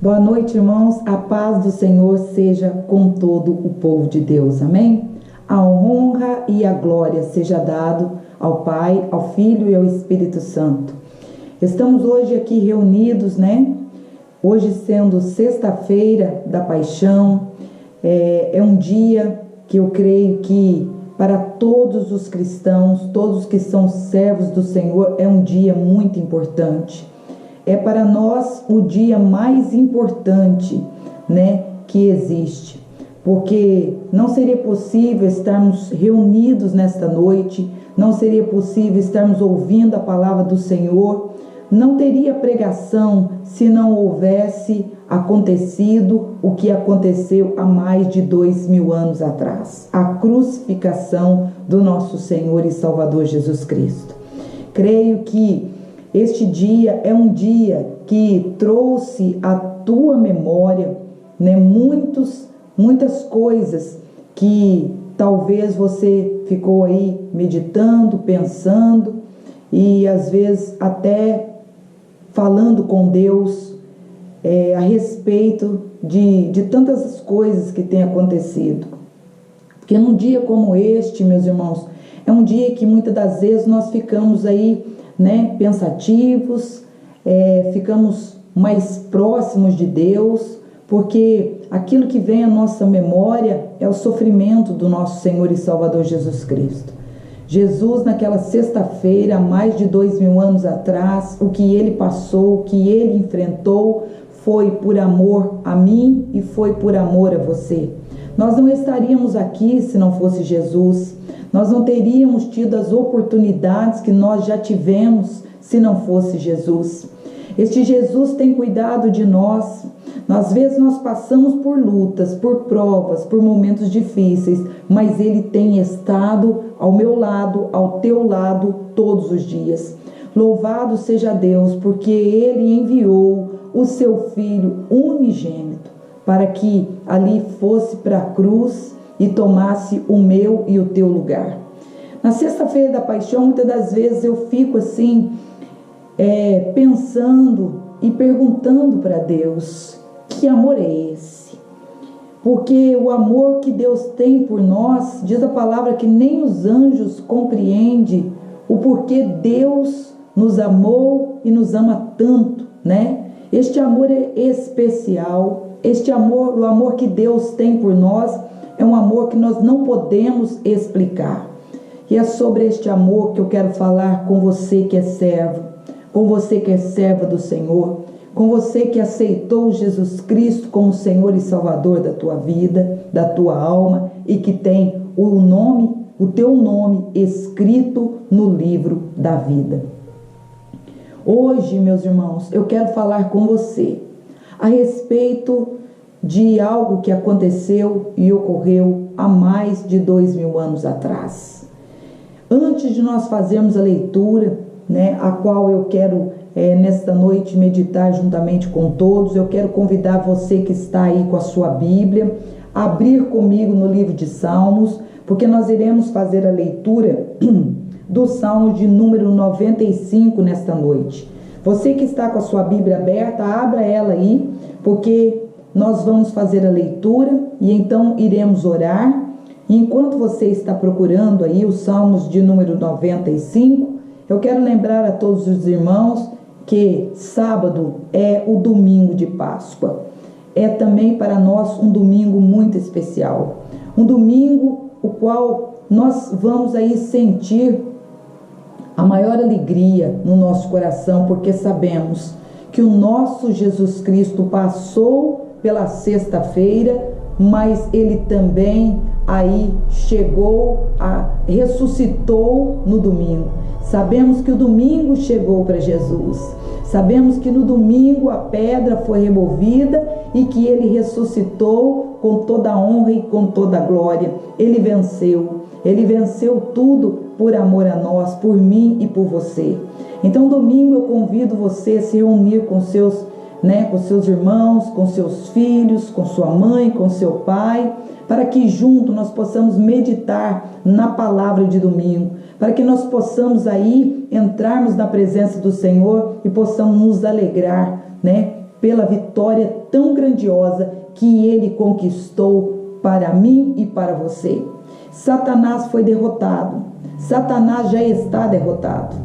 Boa noite, irmãos. A paz do Senhor seja com todo o povo de Deus. Amém? A honra e a glória seja dado ao Pai, ao Filho e ao Espírito Santo. Estamos hoje aqui reunidos, né? Hoje sendo sexta-feira da Paixão, é um dia que eu creio que para todos os cristãos, todos que são servos do Senhor, é um dia muito importante. É para nós o dia mais importante, né, que existe. Porque não seria possível estarmos reunidos nesta noite, não seria possível estarmos ouvindo a palavra do Senhor, não teria pregação se não houvesse acontecido o que aconteceu há mais de 2000 anos atrás, a crucificação do nosso Senhor e Salvador Jesus Cristo. Creio que este dia é um dia que trouxe à tua memória, né, muitas coisas que talvez você ficou aí meditando, pensando e às vezes até falando com Deus a respeito de tantas coisas que têm acontecido. Porque num dia como este, meus irmãos, é um dia que muitas das vezes nós ficamos aí, né, pensativos, ficamos mais próximos de Deus, porque aquilo que vem à nossa memória é o sofrimento do nosso Senhor e Salvador Jesus Cristo. Jesus, naquela sexta-feira, há mais de 2000 anos atrás, o que ele passou, o que ele enfrentou, foi por amor a mim e foi por amor a você. Nós não estaríamos aqui se não fosse Jesus. Nós não teríamos tido as oportunidades que nós já tivemos se não fosse Jesus. Este Jesus tem cuidado de nós. Às vezes nós passamos por lutas, por provas, por momentos difíceis, mas Ele tem estado ao meu lado, ao teu lado, todos os dias. Louvado seja Deus, porque Ele enviou o seu Filho unigênito para que ali fosse para a cruz e tomasse o meu e o teu lugar. Na sexta-feira da Paixão, muitas das vezes eu fico assim, pensando e perguntando para Deus, que amor é esse? Porque o amor que Deus tem por nós, diz a palavra que nem os anjos compreendem o porquê Deus nos amou e nos ama tanto, né? Este amor é especial, este amor, o amor que Deus tem por nós, é um amor que nós não podemos explicar. E é sobre este amor que eu quero falar com você que é servo, com você que é serva do Senhor, com você que aceitou Jesus Cristo como Senhor e Salvador da tua vida, da tua alma e que tem o teu nome escrito no livro da vida. Hoje, meus irmãos, eu quero falar com você a respeito de algo que aconteceu e ocorreu há mais de 2000 anos atrás. Antes de nós fazermos a leitura, né, a qual eu quero nesta noite meditar juntamente com todos, eu quero convidar você que está aí com a sua Bíblia, a abrir comigo no livro de Salmos, porque nós iremos fazer a leitura do Salmo de número 95 nesta noite. Você que está com a sua Bíblia aberta, abra ela aí, porque nós vamos fazer a leitura e então iremos orar. E enquanto você está procurando aí os Salmos de número 95, eu quero lembrar a todos os irmãos que sábado é o domingo de Páscoa. É também para nós um domingo muito especial. Um domingo o qual nós vamos aí sentir a maior alegria no nosso coração, porque sabemos que o nosso Jesus Cristo passou pela sexta-feira, mas Ele também aí ressuscitou no domingo. Sabemos que o domingo chegou para Jesus. Sabemos que no domingo a pedra foi removida e que Ele ressuscitou com toda a honra e com toda a glória. Ele venceu tudo por amor a nós, por mim e por você. Então domingo eu convido você a se reunir com seus irmãos, com seus filhos, com sua mãe, com seu pai, para que juntos nós possamos meditar na palavra de domingo, para que nós possamos aí entrarmos na presença do Senhor e possamos nos alegrar, né, pela vitória tão grandiosa que Ele conquistou para mim e para você. Satanás foi derrotado. Satanás já está derrotado.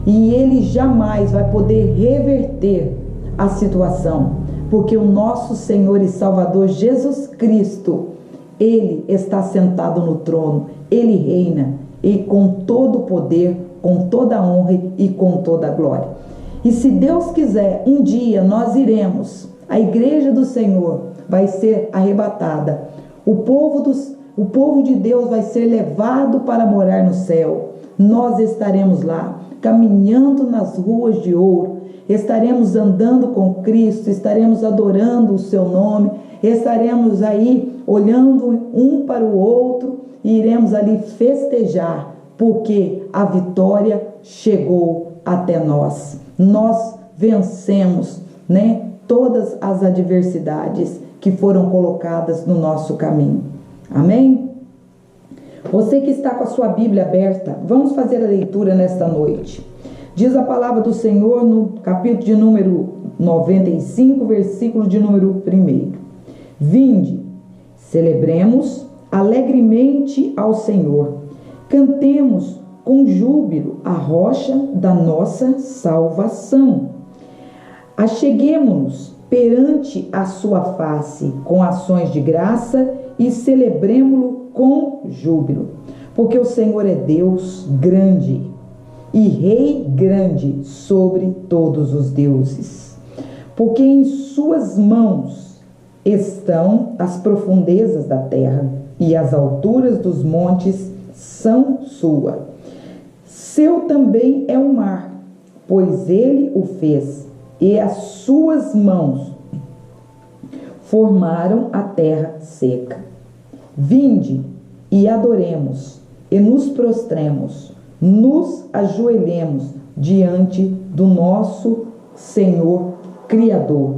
E ele jamais vai poder reverter a situação, porque o nosso Senhor e Salvador Jesus Cristo, Ele está sentado no trono, Ele reina, e com todo o poder, com toda a honra e com toda a glória. E se Deus quiser, um dia nós iremos, a igreja do Senhor vai ser arrebatada, o povo de Deus vai ser levado para morar no céu. Nós estaremos lá, caminhando nas ruas de ouro, estaremos andando com Cristo, estaremos adorando o seu nome, estaremos aí olhando um para o outro e iremos ali festejar, porque a vitória chegou até nós. Nós vencemos, todas as adversidades que foram colocadas no nosso caminho. Amém? Você que está com a sua Bíblia aberta, vamos fazer a leitura nesta noite. Diz a palavra do Senhor no capítulo de número 95, versículo de número 1. Vinde, celebremos alegremente ao Senhor, cantemos com júbilo a rocha da nossa salvação. Acheguemo-nos perante a sua face com ações de graça e celebremo-lo com júbilo, porque o Senhor é Deus grande e Rei grande sobre todos os deuses, porque em suas mãos estão as profundezas da terra e as alturas dos montes são sua. Seu também é o mar, pois ele o fez, e as suas mãos formaram a terra seca. Vinde e adoremos, e nos prostremos, nos ajoelhemos diante do nosso Senhor Criador,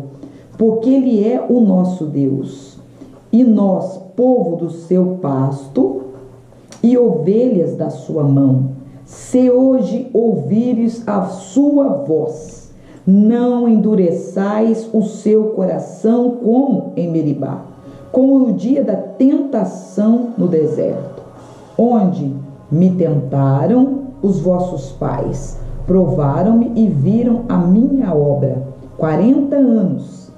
porque Ele é o nosso Deus, e nós, povo do seu pasto e ovelhas da sua mão. Se hoje ouvires a sua voz, não endureçais o seu coração como em Meribá, como no dia da tentação no deserto, onde me tentaram os vossos pais, provaram-me e viram a minha obra. 40 anos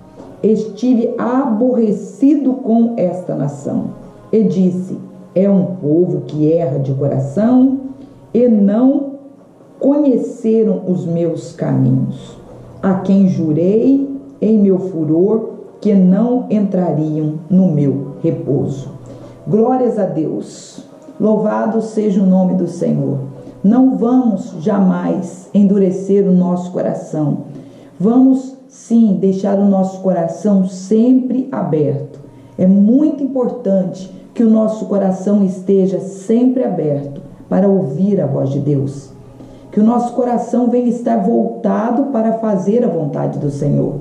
estive aborrecido com esta nação, e disse: é um povo que erra de coração, e não conheceram os meus caminhos, a quem jurei em meu furor que não entrariam no meu repouso. Glórias a Deus, louvado seja o nome do Senhor. Não vamos jamais endurecer o nosso coração, vamos sim deixar o nosso coração sempre aberto. É muito importante que o nosso coração esteja sempre aberto para ouvir a voz de Deus, que o nosso coração venha estar voltado para fazer a vontade do Senhor,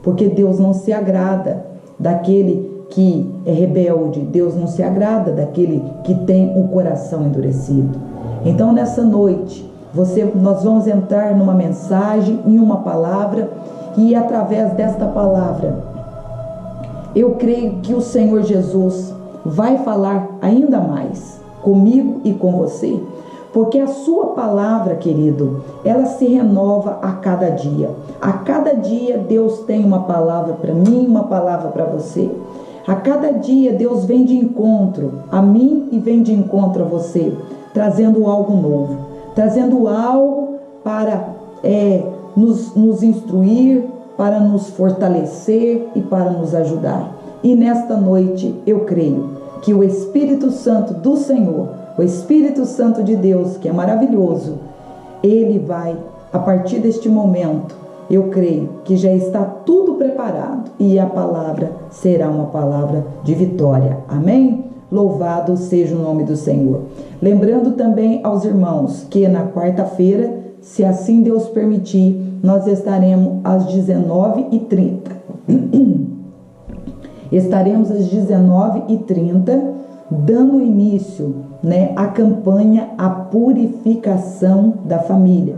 porque Deus não se agrada daquele que é rebelde, Deus não se agrada daquele que tem o coração endurecido. Então nessa noite, nós vamos entrar numa mensagem, em uma palavra, e através desta palavra, eu creio que o Senhor Jesus vai falar ainda mais comigo e com você, porque a sua palavra, querido, ela se renova a cada dia. A cada dia Deus tem uma palavra para mim, uma palavra para você. A cada dia Deus vem de encontro a mim e vem de encontro a você, trazendo algo novo, trazendo algo para nos instruir, para nos fortalecer e para nos ajudar. E nesta noite eu creio que o Espírito Santo do Senhor, o Espírito Santo de Deus, que é maravilhoso, ele vai, a partir deste momento, eu creio que já está tudo preparado e a palavra será uma palavra de vitória. Amém? Louvado seja o nome do Senhor. Lembrando também aos irmãos que na quarta-feira, se assim Deus permitir, nós estaremos às 19h30. Estaremos às 19h30 dando início, à campanha A Purificação da Família.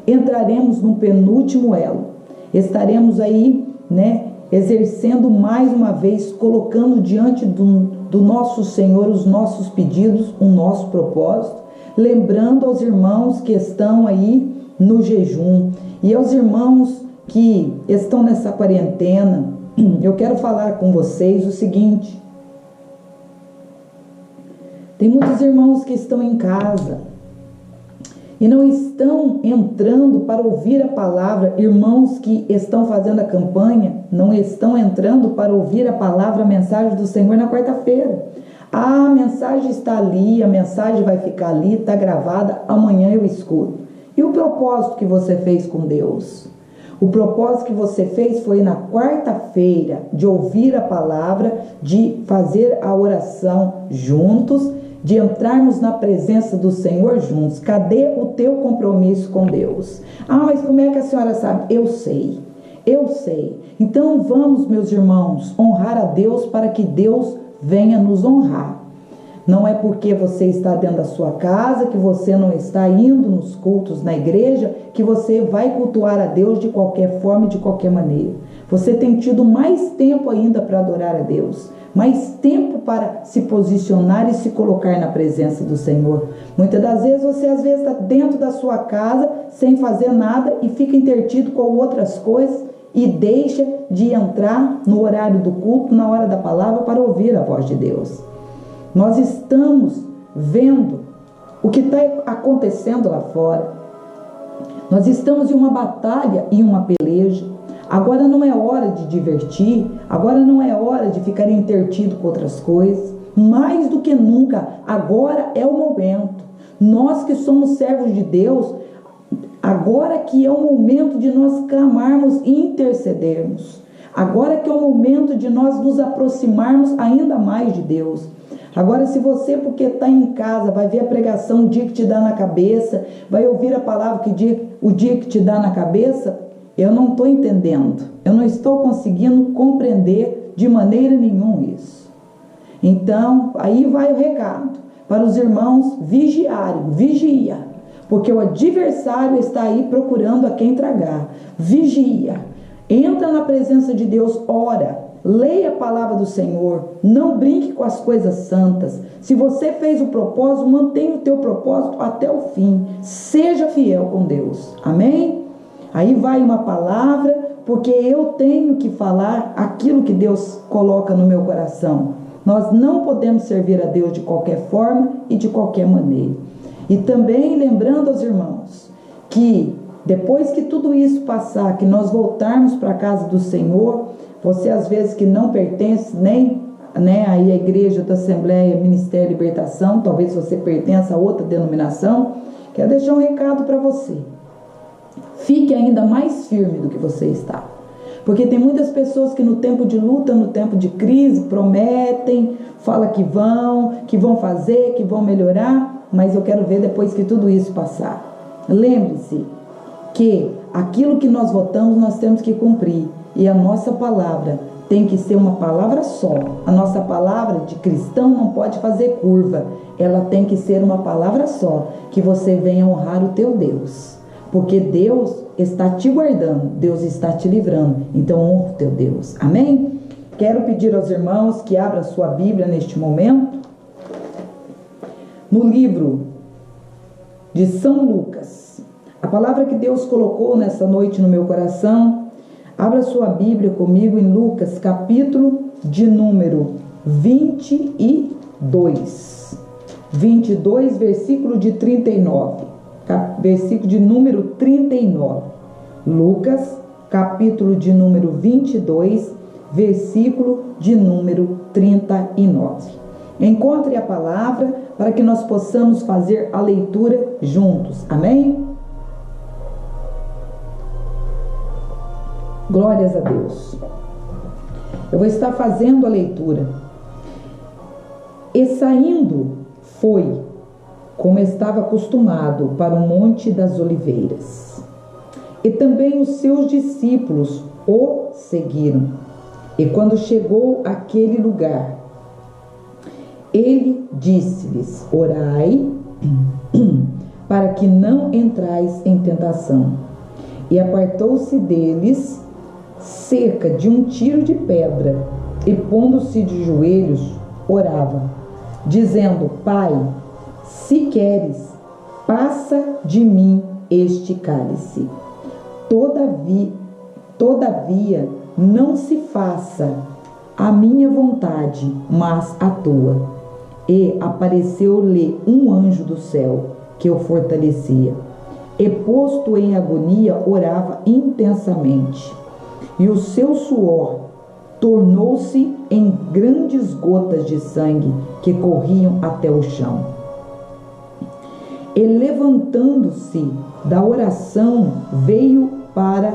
Entraremos no penúltimo elo. Estaremos aí né, exercendo mais uma vez, colocando diante do nosso Senhor os nossos pedidos, o nosso propósito, lembrando aos irmãos que estão aí no jejum e aos irmãos que estão nessa quarentena. Eu quero falar com vocês o seguinte: tem muitos irmãos que estão em casa e não estão entrando para ouvir a palavra. Irmãos que estão fazendo a campanha não estão entrando para ouvir a palavra, a mensagem do Senhor na quarta-feira. A mensagem está ali, a mensagem vai ficar ali, está gravada, amanhã eu escuto. E o propósito que você fez com Deus? O propósito que você fez foi na quarta-feira de ouvir a palavra, de fazer a oração juntos, de entrarmos na presença do Senhor juntos. Cadê o teu compromisso com Deus? Ah, mas como é que a senhora sabe? Eu sei. Então vamos, meus irmãos, honrar a Deus para que Deus venha nos honrar. Não é porque você está dentro da sua casa, que você não está indo nos cultos na igreja, que você vai cultuar a Deus de qualquer forma e de qualquer maneira. Você tem tido mais tempo ainda para adorar a Deus, mais tempo para se posicionar e se colocar na presença do Senhor. Muitas das vezes você está dentro da sua casa sem fazer nada e fica intertido com outras coisas e deixa de entrar no horário do culto, na hora da palavra, para ouvir a voz de Deus. Nós estamos vendo o que está acontecendo lá fora. Nós estamos em uma batalha e uma peleja. Agora não é hora de divertir, agora não é hora de ficar intertido com outras coisas. Mais do que nunca, agora é o momento. Nós que somos servos de Deus, agora que é o momento de nós clamarmos e intercedermos. Agora que é o momento de nós nos aproximarmos ainda mais de Deus. Agora, se você, porque está em casa, vai ver a pregação o dia que te dá na cabeça, vai ouvir a palavra o dia que te dá na cabeça, eu não estou entendendo, eu não estou conseguindo compreender de maneira nenhuma isso. Então, aí vai o recado para os irmãos vigiarem, vigia, porque o adversário está aí procurando a quem tragar. Vigia, entra na presença de Deus, ora, leia a palavra do Senhor, não brinque com as coisas santas. Se você fez o propósito, mantenha o teu propósito até o fim, seja fiel com Deus, amém? Aí vai uma palavra, porque eu tenho que falar aquilo que Deus coloca no meu coração. Nós não podemos servir a Deus de qualquer forma e de qualquer maneira. E também lembrando aos irmãos que depois que tudo isso passar, que nós voltarmos para a casa do Senhor, você às vezes que não pertence nem aí à igreja da Assembleia Ministério e Libertação, talvez você pertença a outra denominação, quero deixar um recado para você. Fique ainda mais firme do que você está. Porque tem muitas pessoas que no tempo de luta, no tempo de crise, prometem, falam que vão fazer, que vão melhorar, mas eu quero ver depois que tudo isso passar. Lembre-se que aquilo que nós votamos, nós temos que cumprir. E a nossa palavra tem que ser uma palavra só. A nossa palavra de cristão não pode fazer curva. Ela tem que ser uma palavra só. Que você venha honrar o teu Deus. Porque Deus está te guardando. Deus está te livrando. Então honra o teu Deus. Amém? Quero pedir aos irmãos que abram sua Bíblia neste momento. No livro de São Lucas. A palavra que Deus colocou nessa noite no meu coração. Abra sua Bíblia comigo em Lucas, capítulo de número 22. 22, versículo de 39. Versículo de número 39. Lucas, capítulo de número 22, versículo de número 39. Encontre a palavra para que nós possamos fazer a leitura juntos. Amém? Glórias a Deus. Eu vou estar fazendo a leitura. E saindo, foi, como estava acostumado, para o Monte das Oliveiras. E também os seus discípulos o seguiram. E quando chegou àquele lugar, ele disse-lhes: orai, para que não entrais em tentação. E apartou-se deles, cerca de um tiro de pedra, e pondo-se de joelhos, orava, dizendo: Pai, se queres, passa de mim este cálice. Todavia, não se faça a minha vontade, mas a tua. E apareceu-lhe um anjo do céu, que o fortalecia. E posto em agonia, orava intensamente. E o seu suor tornou-se em grandes gotas de sangue que corriam até o chão. E levantando-se da oração, veio para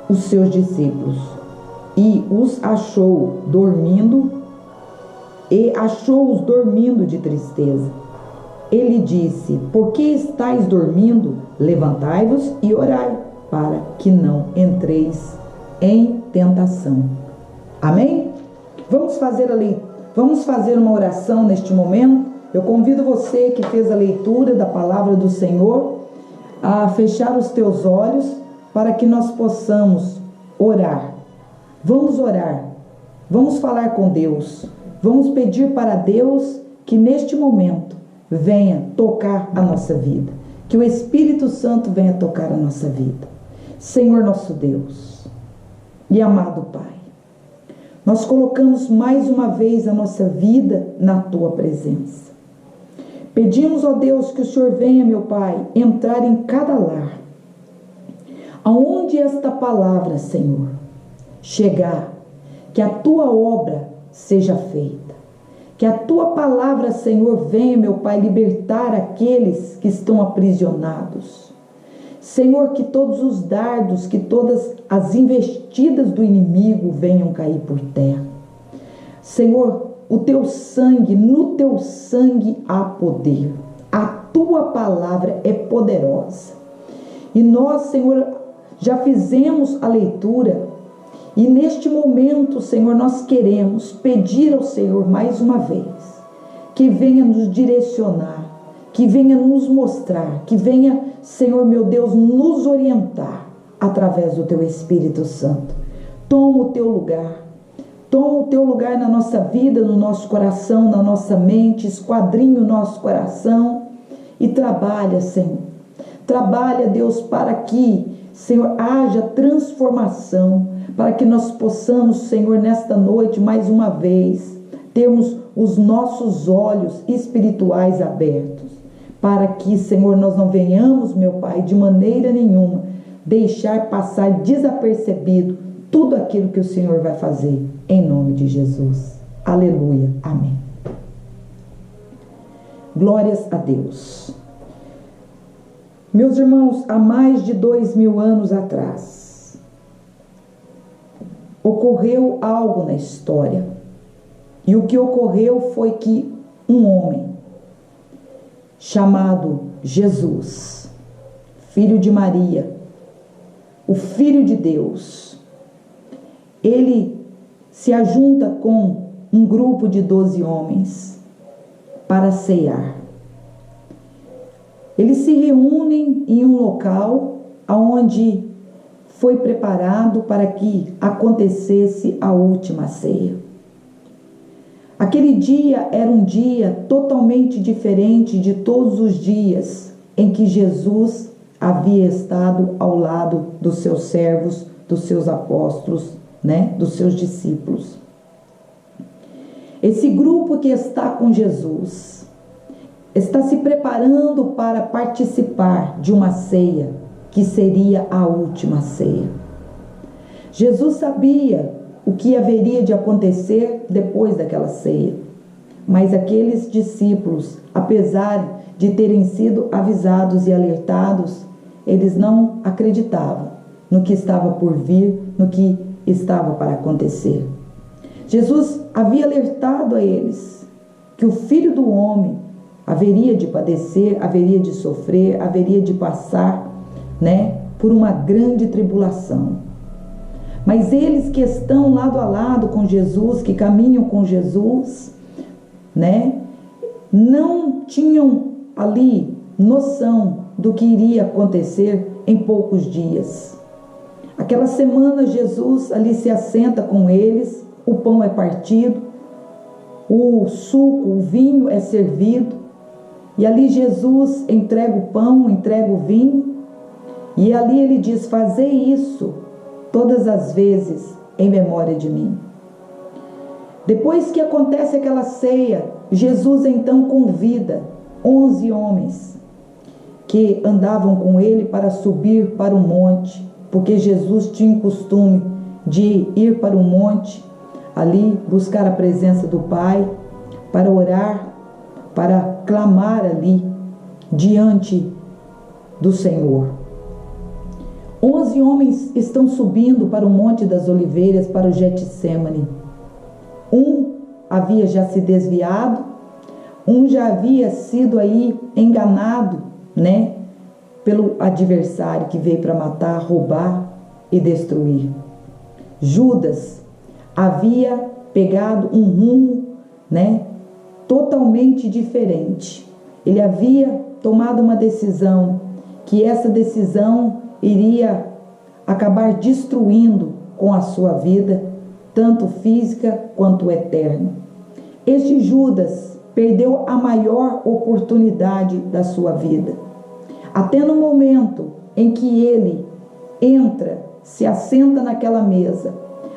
os seus discípulos e os achou dormindo, achou-os dormindo de tristeza. Ele disse: Por que estáis dormindo? Levantai-vos e orai, para que não entreis em tentação. Amém? Vamos fazer uma oração neste momento. Eu convido você que fez a leitura da palavra do Senhor a fechar os teus olhos para que nós possamos orar. Vamos orar. Vamos falar com Deus. Vamos pedir para Deus que neste momento venha tocar a nossa vida. Que o Espírito Santo venha tocar a nossa vida. Senhor nosso Deus e amado Pai, nós colocamos mais uma vez a nossa vida na Tua presença. Pedimos, ó Deus, que o Senhor venha, meu Pai, entrar em cada lar. Aonde esta palavra, Senhor, chegar, que a Tua obra seja feita. Que a Tua palavra, Senhor, venha, meu Pai, libertar aqueles que estão aprisionados. Senhor, que todos os dardos, que todas as investidas do inimigo venham cair por terra. Senhor, o Teu sangue, no Teu sangue há poder. A Tua palavra é poderosa. E nós, Senhor, já fizemos a leitura. E neste momento, Senhor, nós queremos pedir ao Senhor mais uma vez que venha nos direcionar, que venha nos mostrar, que venha, Senhor meu Deus, nos orientar através do Teu Espírito Santo. Toma o Teu lugar. Toma o Teu lugar na nossa vida, no nosso coração, na nossa mente, esquadrinha o nosso coração e trabalha, Senhor. Trabalha, Deus, para que, Senhor, haja transformação, para que nós possamos, Senhor, nesta noite, mais uma vez, termos os nossos olhos espirituais abertos, para que, Senhor, nós não venhamos, meu Pai, de maneira nenhuma, deixar passar desapercebido tudo aquilo que o Senhor vai fazer, em nome de Jesus. Aleluia. Amém. Glórias a Deus. Meus irmãos, há mais de 2000 anos atrás, ocorreu algo na história. E o que ocorreu foi que um homem chamado Jesus, filho de Maria, o Filho de Deus, ele se ajunta com um grupo de 12 homens para ceiar. Eles se reúnem em um local onde foi preparado para que acontecesse a última ceia. Aquele dia era um dia totalmente diferente de todos os dias em que Jesus havia estado ao lado dos seus servos, dos seus apóstolos, dos seus discípulos. Esse grupo que está com Jesus está se preparando para participar de uma ceia que seria a última ceia. Jesus sabia o que haveria de acontecer depois daquela ceia, mas aqueles discípulos, apesar de terem sido avisados e alertados, eles não acreditavam no que estava por vir, no que estava para acontecer. Jesus havia alertado a eles que o Filho do Homem haveria de padecer, haveria de sofrer, haveria de passar, por uma grande tribulação. Mas eles que estão lado a lado com Jesus, que caminham com Jesus, não tinham ali noção do que iria acontecer em poucos dias. Aquela semana Jesus ali se assenta com eles, o pão é partido, o suco, o vinho é servido, e ali Jesus entrega o pão, entrega o vinho, e ali ele diz: fazei isso todas as vezes em memória de mim. Depois que acontece aquela ceia, Jesus então convida 11 homens que andavam com ele para subir para o monte, porque Jesus tinha o costume de ir para o monte, ali buscar a presença do Pai, para orar, para clamar ali diante do Senhor. 11 homens estão subindo para o Monte das Oliveiras, para o Getsêmani. Um havia já se desviado, um já havia sido aí enganado, pelo adversário que veio para matar, roubar e destruir. Judas havia pegado um rumo, totalmente diferente. Ele havia tomado uma decisão, que essa decisão iria acabar destruindo com a sua vida, tanto física quanto eterna. Este Judas perdeu a maior oportunidade da sua vida. Até no momento em que ele entra, se assenta naquela mesa,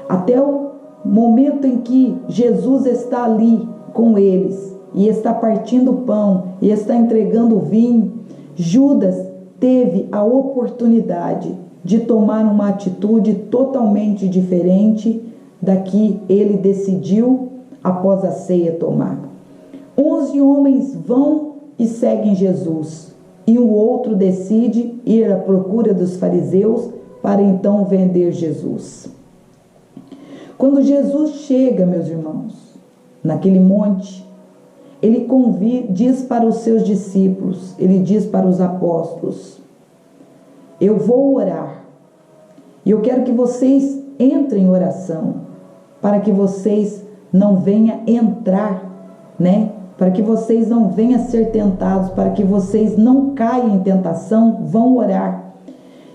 até o momento em que Jesus está ali com eles e está partindo o pão e está entregando o vinho, Judas teve a oportunidade de tomar uma atitude totalmente diferente da que ele decidiu após a ceia tomar. 11 homens vão e seguem Jesus, e o outro decide ir à procura dos fariseus para então vender Jesus. Quando Jesus chega, meus irmãos, naquele monte, ele diz para os seus discípulos, ele diz para os apóstolos: eu vou orar, e eu quero que vocês entrem em oração, para que vocês não venham entrar, para que vocês não venham ser tentados, para que vocês não caiam em tentação, vão orar.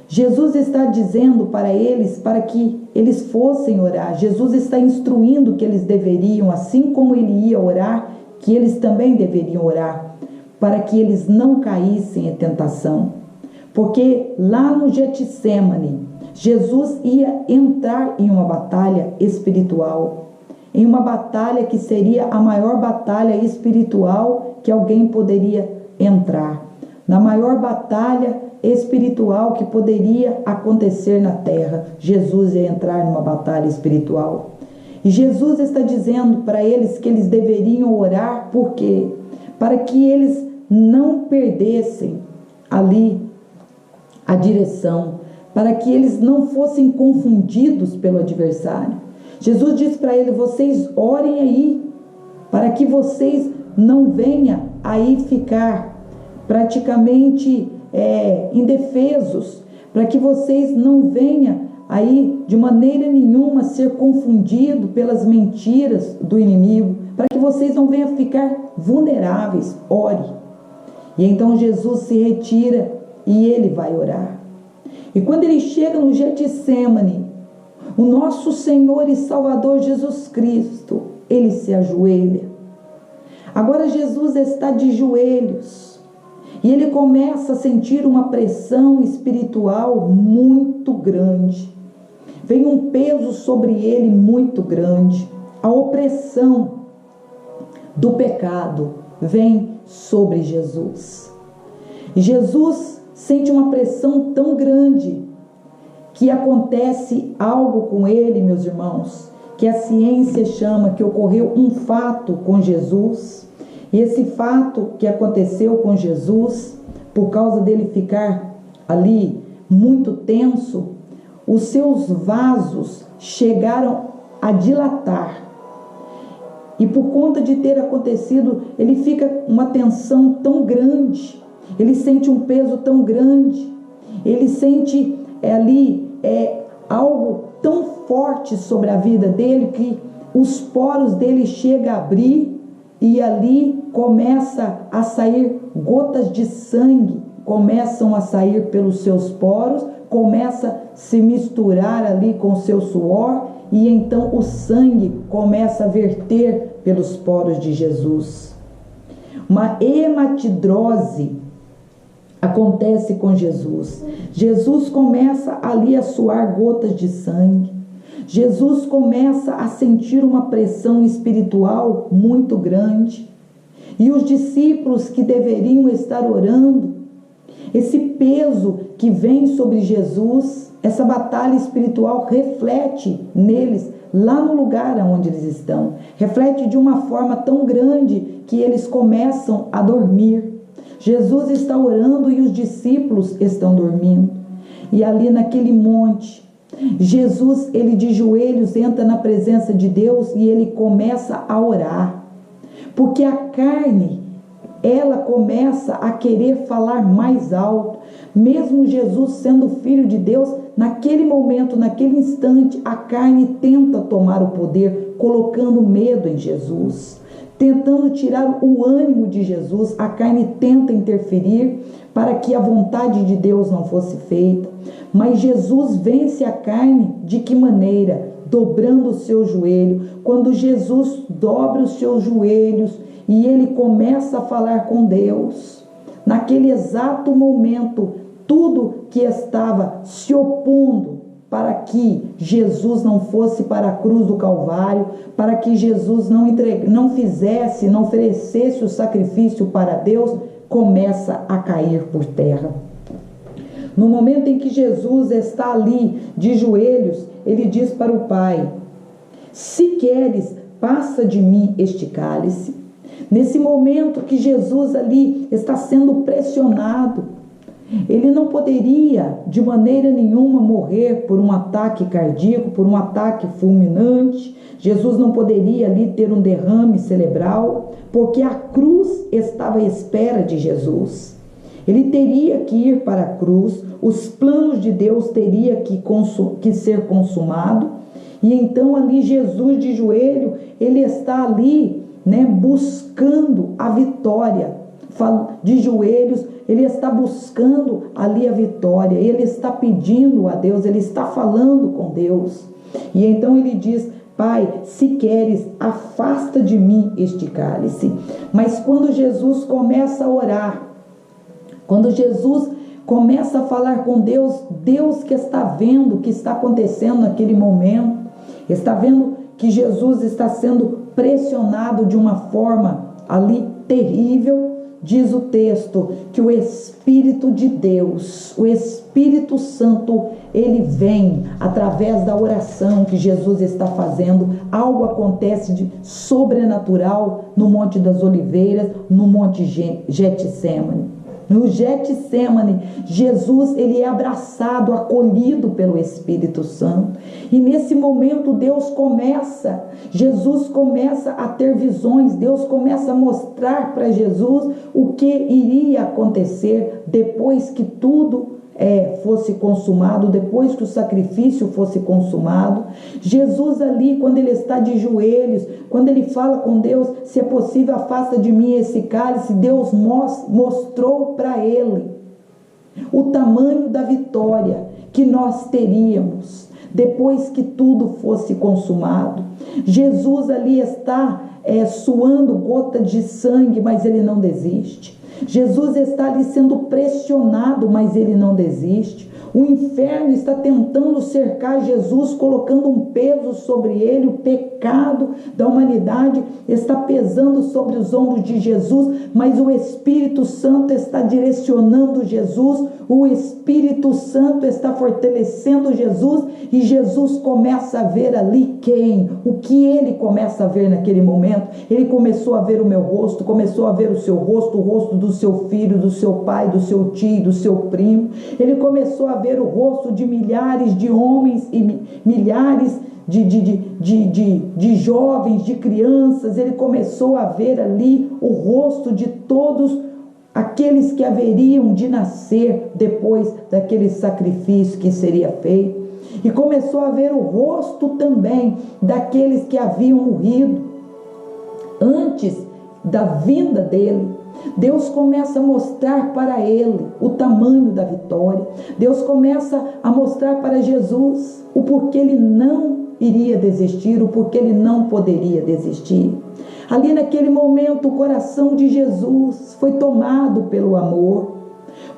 Jesus está dizendo para eles, para que eles fossem orar. Jesus está instruindo que eles deveriam, assim como ele ia orar, que eles também deveriam orar, para que eles não caíssem em tentação. Porque lá no Getsêmani, Jesus ia entrar em uma batalha espiritual, em uma batalha que seria a maior batalha espiritual que alguém poderia entrar, na maior batalha espiritual que poderia acontecer na terra. Jesus ia entrar numa batalha espiritual. E Jesus está dizendo para eles que eles deveriam orar, por quê? Para que eles não perdessem ali a direção, para que eles não fossem confundidos pelo adversário. Jesus disse para ele: vocês orem aí, para que vocês não venham aí ficar praticamente indefesos, para que vocês não venham aí de maneira nenhuma ser confundidos pelas mentiras do inimigo, para que vocês não venham ficar vulneráveis. Ore. E então Jesus se retira e ele vai orar. E quando ele chega no Getsêmani, o nosso Senhor e Salvador Jesus Cristo, ele se ajoelha. Agora Jesus está de joelhos e ele começa a sentir uma pressão espiritual muito grande. Vem um peso sobre ele muito grande. A opressão do pecado vem sobre Jesus. Jesus sente uma pressão tão grande que acontece algo com ele, meus irmãos, que a ciência chama que ocorreu um fato com Jesus. E esse fato que aconteceu com Jesus, por causa dele ficar ali muito tenso, os seus vasos chegaram a dilatar. E por conta de ter acontecido, ele fica uma tensão tão grande, ele sente um peso tão grande, ele sente ali algo tão forte sobre a vida dele, que os poros dele chegam a abrir e ali começa a sair gotas de sangue, começam a sair pelos seus poros, começa a se misturar ali com o seu suor, e então o sangue começa a verter pelos poros de Jesus. Uma hematidrose acontece com Jesus. Jesus começa ali a suar gotas de sangue. Jesus começa a sentir uma pressão espiritual muito grande. E os discípulos que deveriam estar orando, esse peso que vem sobre Jesus, essa batalha espiritual reflete neles, lá no lugar onde eles estão. Reflete de uma forma tão grande que eles começam a dormir. Jesus está orando e os discípulos estão dormindo. E ali naquele monte, Jesus, ele de joelhos entra na presença de Deus e ele começa a orar. Porque a carne, ela começa a querer falar mais alto. Mesmo Jesus sendo filho de Deus, naquele momento, naquele instante, a carne tenta tomar o poder, colocando medo em Jesus, tentando tirar o ânimo de Jesus. A carne tenta interferir para que a vontade de Deus não fosse feita. Mas Jesus vence a carne de que maneira? Dobrando o seu joelho. Quando Jesus dobra os seus joelhos e ele começa a falar com Deus, naquele exato momento, tudo que estava se opondo para que Jesus não fosse para a cruz do Calvário, para que Jesus não fizesse, não oferecesse o sacrifício para Deus, começa a cair por terra. No momento em que Jesus está ali de joelhos, ele diz para o Pai: se queres, passa de mim este cálice. Nesse momento que Jesus ali está sendo pressionado, ele não poderia de maneira nenhuma morrer por um ataque cardíaco, por um ataque fulminante. Jesus não poderia ali ter um derrame cerebral, porque a cruz estava à espera de Jesus. Ele teria que ir para a cruz, os planos de Deus teriam que ser consumado. E então ali Jesus de joelho, ele está ali, buscando a vitória. De joelhos, ele está buscando ali a vitória, ele está pedindo a Deus, ele está falando com Deus. E então ele diz: Pai, se queres, afasta de mim este cálice. Mas quando Jesus começa a orar, quando Jesus começa a falar com Deus, Deus que está vendo o que está acontecendo naquele momento, está vendo que Jesus está sendo pressionado de uma forma ali terrível. Diz o texto que o Espírito de Deus, o Espírito Santo, ele vem através da oração que Jesus está fazendo. Algo acontece de sobrenatural no Monte das Oliveiras, no Monte Getsemane. No Getsemane, Jesus, ele é abraçado, acolhido pelo Espírito Santo. E nesse momento Jesus começa a ter visões, Deus começa a mostrar para Jesus o que iria acontecer depois que tudo fosse consumado, depois que o sacrifício fosse consumado. Jesus ali, quando ele está de joelhos, quando ele fala com Deus: se é possível, afasta de mim esse cálice. Deus mostrou para ele o tamanho da vitória que nós teríamos depois que tudo fosse consumado. Jesus ali está suando gota de sangue, mas ele não desiste. Jesus está ali sendo pressionado, mas ele não desiste. O inferno está tentando cercar Jesus, colocando um peso sobre ele. O pecado da humanidade está pesando sobre os ombros de Jesus, mas o Espírito Santo está direcionando Jesus. O Espírito Santo está fortalecendo Jesus, e Jesus começa a ver ali o que ele começa a ver naquele momento. Ele começou a ver o meu rosto, começou a ver o seu rosto, o rosto do seu filho, do seu pai, do seu tio, do seu primo. Ele começou a ver o rosto de milhares de homens e milhares de jovens, de crianças. Ele começou a ver ali o rosto de todos aqueles que haveriam de nascer depois daquele sacrifício que seria feito. E começou a ver o rosto também daqueles que haviam morrido antes da vinda dele. Deus começa a mostrar para ele o tamanho da vitória. Deus começa a mostrar para Jesus o porquê ele não iria desistir, o porquê ele não poderia desistir. Ali naquele momento o coração de Jesus foi tomado pelo amor.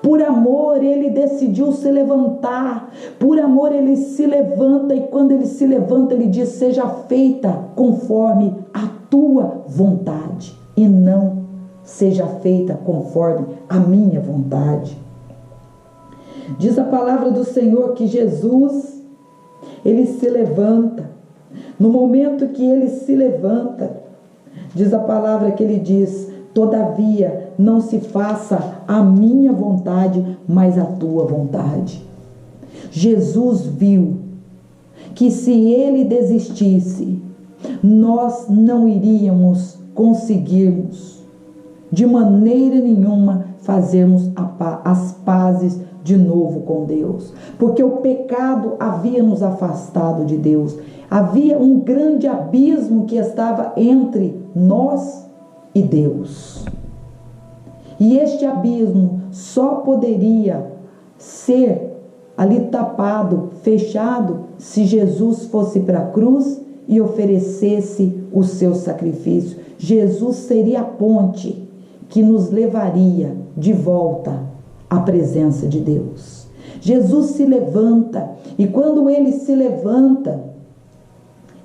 Por amor ele decidiu se levantar. Por amor ele se levanta, e quando ele se levanta ele diz: seja feita conforme a tua vontade, e não seja feita conforme a minha vontade. Diz a palavra do Senhor que Jesus, ele se levanta. No momento que ele se levanta, diz a palavra que ele diz: todavia não se faça a minha vontade, mas a tua vontade. Jesus viu que se ele desistisse, nós não iríamos conseguirmos de maneira nenhuma fazermos as pazes de novo com Deus, porque o pecado havia nos afastado de Deus. Havia um grande abismo que estava entre nós e Deus. E este abismo só poderia ser ali tapado, fechado, se Jesus fosse para a cruz e oferecesse o seu sacrifício. Jesus seria a ponte que nos levaria de volta à presença de Deus. Jesus se levanta, e quando ele se levanta,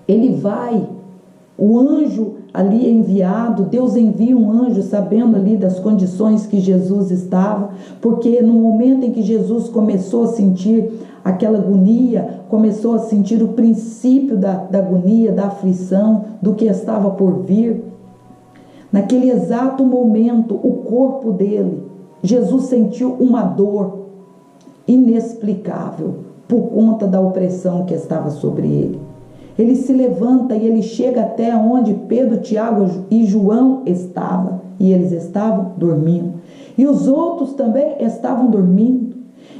ele vai, o anjo ali é enviado, Deus envia um anjo sabendo ali das condições que Jesus estava, porque no momento em que Jesus começou a sentir aquela agonia, começou a sentir o princípio da agonia, da aflição, do que estava por vir, naquele exato momento, o corpo dele, Jesus sentiu uma dor inexplicável por conta da opressão que estava sobre ele. Ele se levanta e ele chega até onde Pedro, Tiago e João estavam, e eles estavam dormindo. E os outros também estavam dormindo.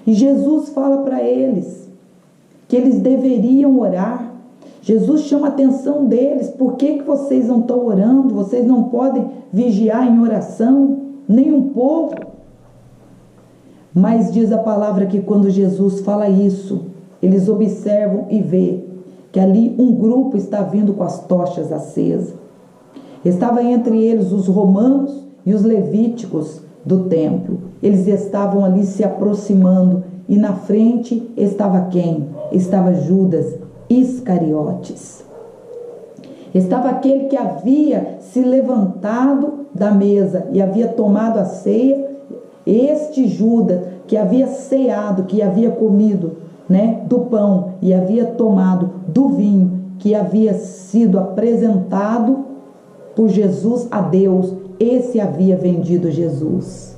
E Jesus fala para eles que eles deveriam orar. Jesus chama a atenção deles: por que vocês não estão orando? Vocês não podem vigiar em oração, nem um pouco. Mas diz a palavra que quando Jesus fala isso, eles observam e vê que ali um grupo está vindo com as tochas acesas. Estava entre eles os romanos e os levíticos do templo. Eles estavam ali se aproximando, e na frente estava quem? Estava Judas Iscariotes. Estava aquele que havia se levantado da mesa e havia tomado a ceia. Este Judas que havia ceado, que havia comido, do pão, e havia tomado do vinho que havia sido apresentado por Jesus a Deus, esse havia vendido Jesus.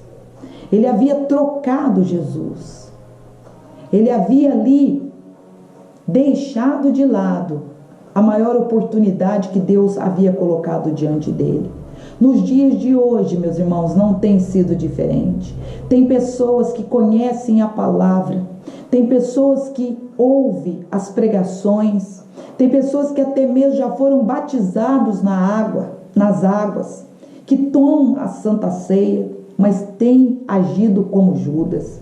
Ele havia trocado Jesus. Ele havia ali deixado de lado a maior oportunidade que Deus havia colocado diante dele. Nos dias de hoje, meus irmãos, não tem sido diferente. Tem pessoas que conhecem a palavra, tem pessoas que ouvem as pregações, tem pessoas que até mesmo já foram batizados nas águas, que tomam a Santa Ceia, mas têm agido como Judas.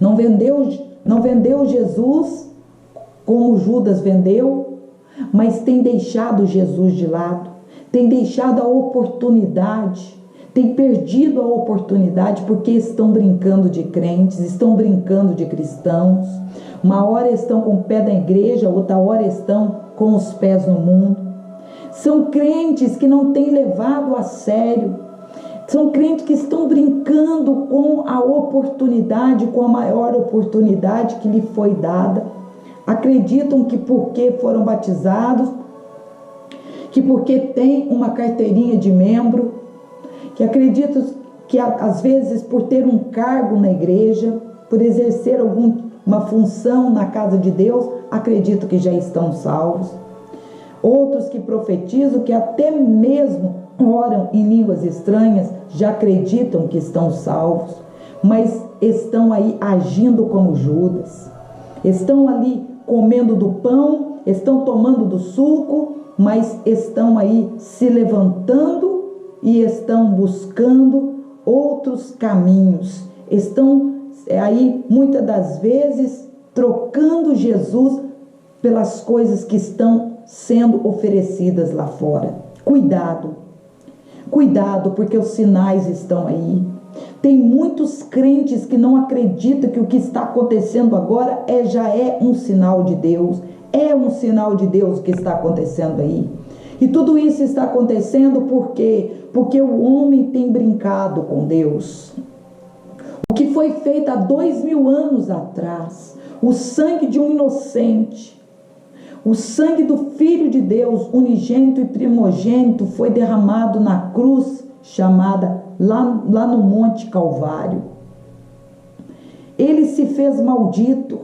Não vendeu Jesus como Judas vendeu, mas tem deixado Jesus de lado, tem deixado a oportunidade, tem perdido a oportunidade porque estão brincando de crentes, estão brincando de cristãos. Uma hora estão com o pé da igreja, outra hora estão com os pés no mundo. São crentes que não têm levado a sério, são crentes que estão brincando com a oportunidade, com a maior oportunidade que lhe foi dada. Acreditam que porque foram batizados, que porque tem uma carteirinha de membro, que acreditam que às vezes por ter um cargo na igreja, por exercer alguma função na casa de Deus, acreditam que já estão salvos. Outros que profetizam, que até mesmo oram em línguas estranhas, já acreditam que estão salvos, mas estão aí agindo como Judas. Estão ali comendo do pão, estão tomando do suco, mas estão aí se levantando e estão buscando outros caminhos. Estão aí, muitas das vezes, trocando Jesus pelas coisas que estão sendo oferecidas lá fora. Cuidado, cuidado, porque os sinais estão aí. Tem muitos crentes que não acreditam que o que está acontecendo agora já é um sinal de Deus. É um sinal de Deus o que está acontecendo aí. E tudo isso está acontecendo por quê? Porque o homem tem brincado com Deus. O que foi feito há 2000 anos atrás, o sangue de um inocente, o sangue do Filho de Deus, unigênito e primogênito, foi derramado na cruz chamada lá no Monte Calvário. Ele se fez maldito,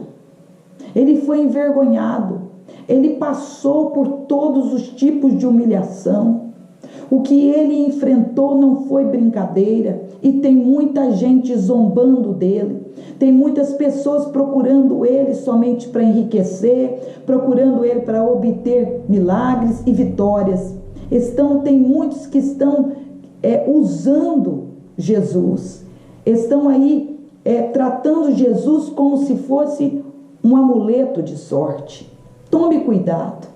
ele foi envergonhado, ele passou por todos os tipos de humilhação. O que ele enfrentou não foi brincadeira, e tem muita gente zombando dele, tem muitas pessoas procurando ele somente para enriquecer, procurando ele para obter milagres e vitórias. Tem muitos que estão usando Jesus, estão aí tratando Jesus como se fosse um amuleto de sorte. Tome cuidado.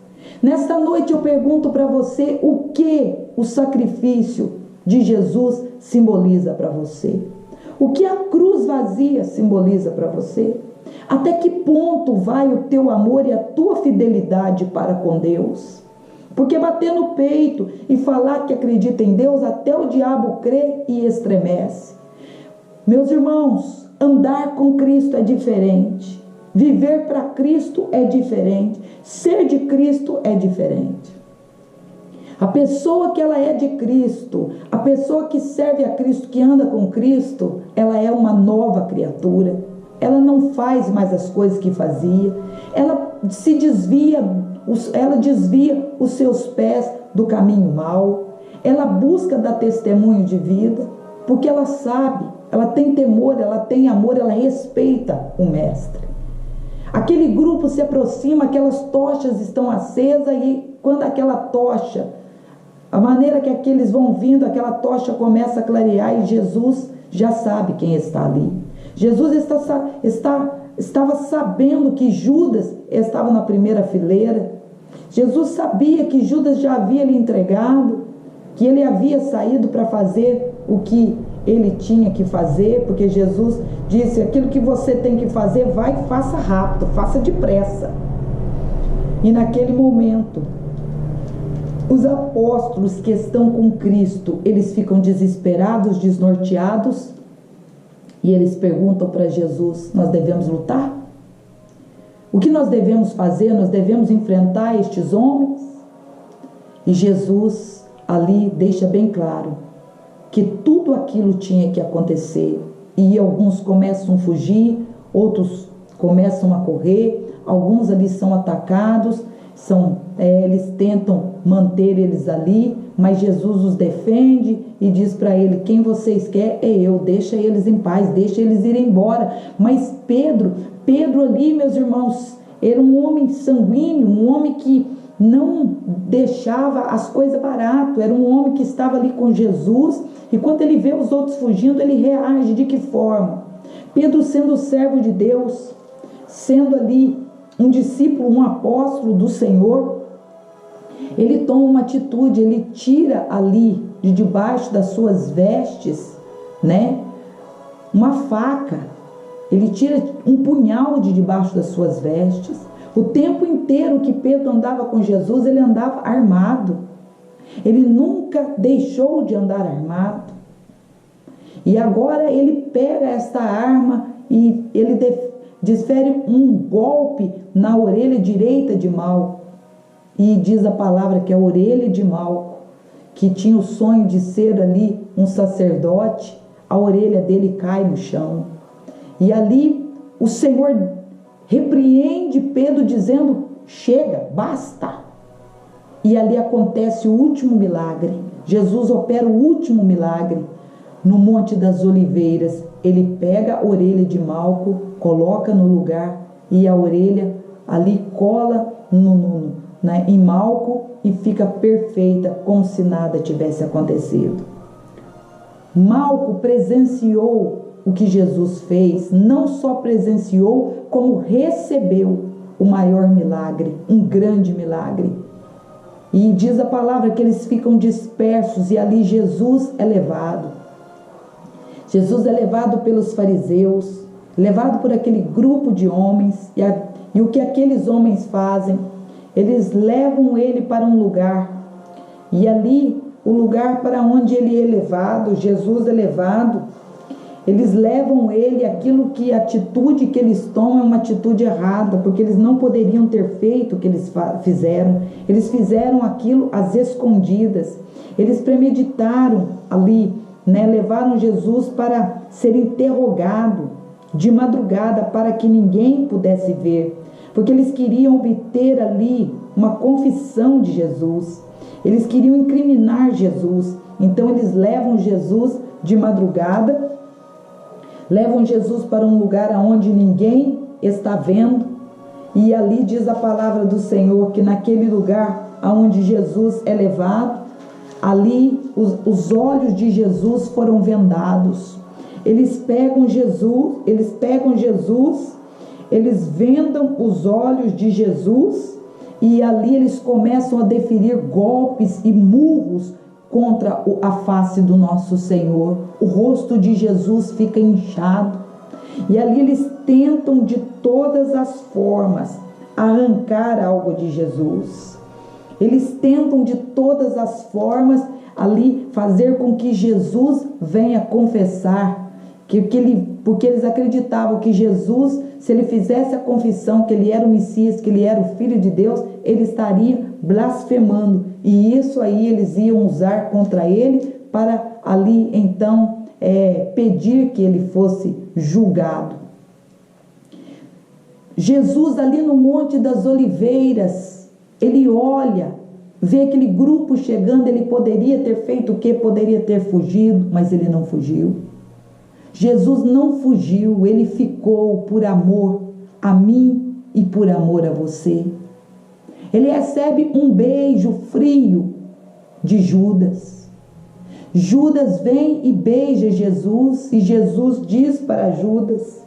Nesta noite eu pergunto para você o que o sacrifício de Jesus simboliza para você. O que a cruz vazia simboliza para você? Até que ponto vai o teu amor e a tua fidelidade para com Deus? Porque bater no peito e falar que acredita em Deus, até o diabo crê e estremece. Meus irmãos, andar com Cristo é diferente. Viver para Cristo é diferente. Ser de Cristo é diferente. A pessoa que ela é de Cristo, a pessoa que serve a Cristo, que anda com Cristo, ela é uma nova criatura. Ela não faz mais as coisas que fazia. Ela desvia os seus pés do caminho mau. Ela busca dar testemunho de vida, porque ela sabe, ela tem temor, ela tem amor, ela respeita o Mestre. Aquele grupo se aproxima, aquelas tochas estão acesas, e quando aquela tocha, a maneira que aqueles vão vindo, aquela tocha começa a clarear, e Jesus já sabe quem está ali. Jesus estava sabendo que Judas estava na primeira fileira. Jesus sabia que Judas já havia lhe entregado, que ele havia saído para fazer o que ele tinha que fazer, porque Jesus disse: aquilo que você tem que fazer, vai e faça rápido, faça depressa. E naquele momento, os apóstolos que estão com Cristo, eles ficam desesperados, desnorteados, e eles perguntam para Jesus: nós devemos lutar? O que nós devemos fazer? Nós devemos enfrentar estes homens? E Jesus ali deixa bem claro que tudo aquilo tinha que acontecer. E alguns começam a fugir, outros começam a correr, alguns ali são atacados, eles tentam manter eles ali, mas Jesus os defende e diz para ele: quem vocês querem é eu, deixa eles em paz, deixa eles ir embora. Mas Pedro ali, meus irmãos, era um homem sanguíneo, um homem que não deixava as coisas barato, era um homem que estava ali com Jesus, e quando ele vê os outros fugindo, ele reage de que forma? Pedro, sendo servo de Deus, sendo ali um discípulo, um apóstolo do Senhor, ele toma uma atitude, ele tira ali de debaixo das suas vestes, uma faca, ele tira um punhal de debaixo das suas vestes. O tempo inteiro que Pedro andava com Jesus, ele andava armado. Ele nunca deixou de andar armado. E agora ele pega esta arma e ele desfere um golpe na orelha direita de Malco. E diz a palavra que a orelha de Malco, que tinha o sonho de ser ali um sacerdote, a orelha dele cai no chão. E ali o Senhor repreende Pedro dizendo: chega, basta. E ali acontece o último milagre. Jesus opera o último milagre no Monte das Oliveiras. Ele pega a orelha de Malco, coloca no lugar, e a orelha ali cola né, em Malco e fica perfeita, como se nada tivesse acontecido. Malco presenciou o que Jesus fez, não só presenciou, como recebeu o maior milagre, um grande milagre. E diz a palavra que eles ficam dispersos e ali Jesus é levado. Jesus é levado pelos fariseus, levado por aquele grupo de homens, e o que aqueles homens fazem? Eles levam ele para um lugar, e ali, o lugar para onde ele é levado, Jesus é levado, eles levam ele, a atitude que eles tomam é uma atitude errada, porque eles não poderiam ter feito o que eles fizeram. Eles fizeram aquilo às escondidas. Eles premeditaram ali, né? Levaram Jesus para ser interrogado de madrugada, para que ninguém pudesse ver, porque eles queriam obter ali uma confissão de Jesus. Eles queriam incriminar Jesus. Então eles levam Jesus de madrugada, levam Jesus para um lugar onde ninguém está vendo, e ali diz a palavra do Senhor que naquele lugar onde Jesus é levado, ali os olhos de Jesus foram vendados. Eles pegam Jesus, eles vendam os olhos de Jesus, e ali eles começam a deferir golpes e murros contra a face do nosso Senhor. O rosto de Jesus fica inchado, e ali eles tentam de todas as formas arrancar algo de Jesus. Eles tentam de todas as formas ali fazer com que Jesus venha confessar, porque eles acreditavam que Jesus, se ele fizesse a confissão que ele era o Messias, que ele era o Filho de Deus, ele estaria blasfemando, e isso aí eles iam usar contra ele para ali então pedir que ele fosse julgado. Jesus ali no Monte das Oliveiras, ele olha, vê aquele grupo chegando, ele poderia ter feito o quê? Poderia ter fugido, mas ele não fugiu. Jesus não fugiu, ele ficou por amor a mim e por amor a você. Ele recebe um beijo frio de Judas. Judas vem e beija Jesus, e Jesus diz para Judas: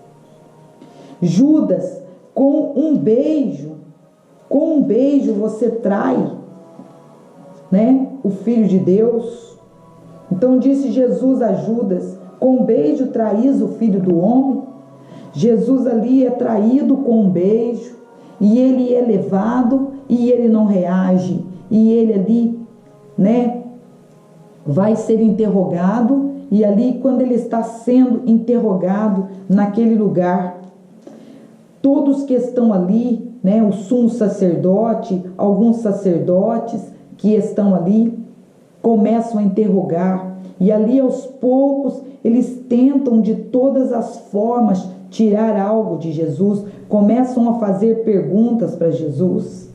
Judas, com um beijo você trai, né, o Filho de Deus. Então disse Jesus a Judas: com um beijo traís o Filho do Homem. Jesus ali é traído com um beijo, e ele é levado, e ele não reage, e ele ali, né, vai ser interrogado, e ali quando ele está sendo interrogado naquele lugar, todos que estão ali, né, o sumo sacerdote, alguns sacerdotes que estão ali, começam a interrogar, e ali aos poucos eles tentam de todas as formas tirar algo de Jesus, começam a fazer perguntas para Jesus,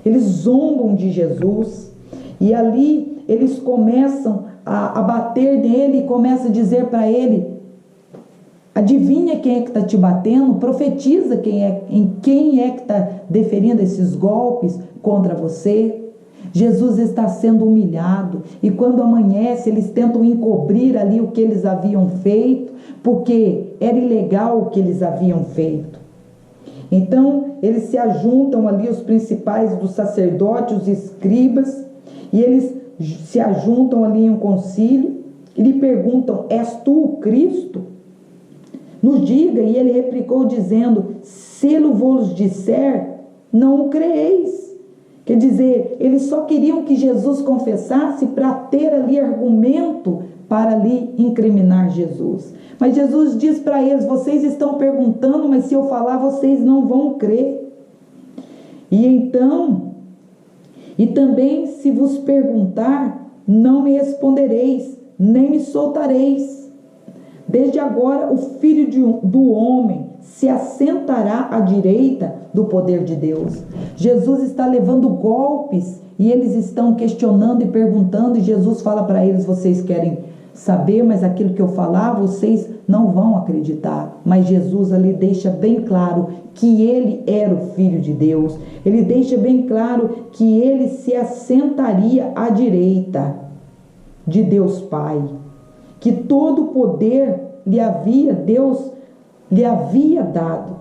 eles zombam de Jesus, e ali eles começam a bater nele, e começam a dizer para ele: adivinha quem é que está te batendo? Profetiza em quem é que está deferindo esses golpes contra você. Jesus está sendo humilhado, e quando amanhece eles tentam encobrir ali o que eles haviam feito, porque era ilegal o que eles haviam feito. Então eles se ajuntam ali, os principais dos sacerdotes, os escribas, e eles se ajuntam ali em um concílio e lhe perguntam: és tu o Cristo? Nos diga. E ele replicou dizendo: se eu vos disser, não o creeis. Quer dizer, eles só queriam que Jesus confessasse para ter ali argumento para ali incriminar Jesus. Mas Jesus diz para eles: vocês estão perguntando, mas se eu falar vocês não vão crer. E também se vos perguntar, não me respondereis, nem me soltareis. Desde agora o Filho do Homem se assentará à direita do poder de Deus. Jesus está levando golpes, e eles estão questionando e perguntando, e Jesus fala para eles: vocês querem saber, mas aquilo que eu falar, vocês não vão acreditar. Mas Jesus ali deixa bem claro que ele era o Filho de Deus. Ele deixa bem claro que ele se assentaria à direita de Deus Pai, que todo o poder Deus lhe havia dado.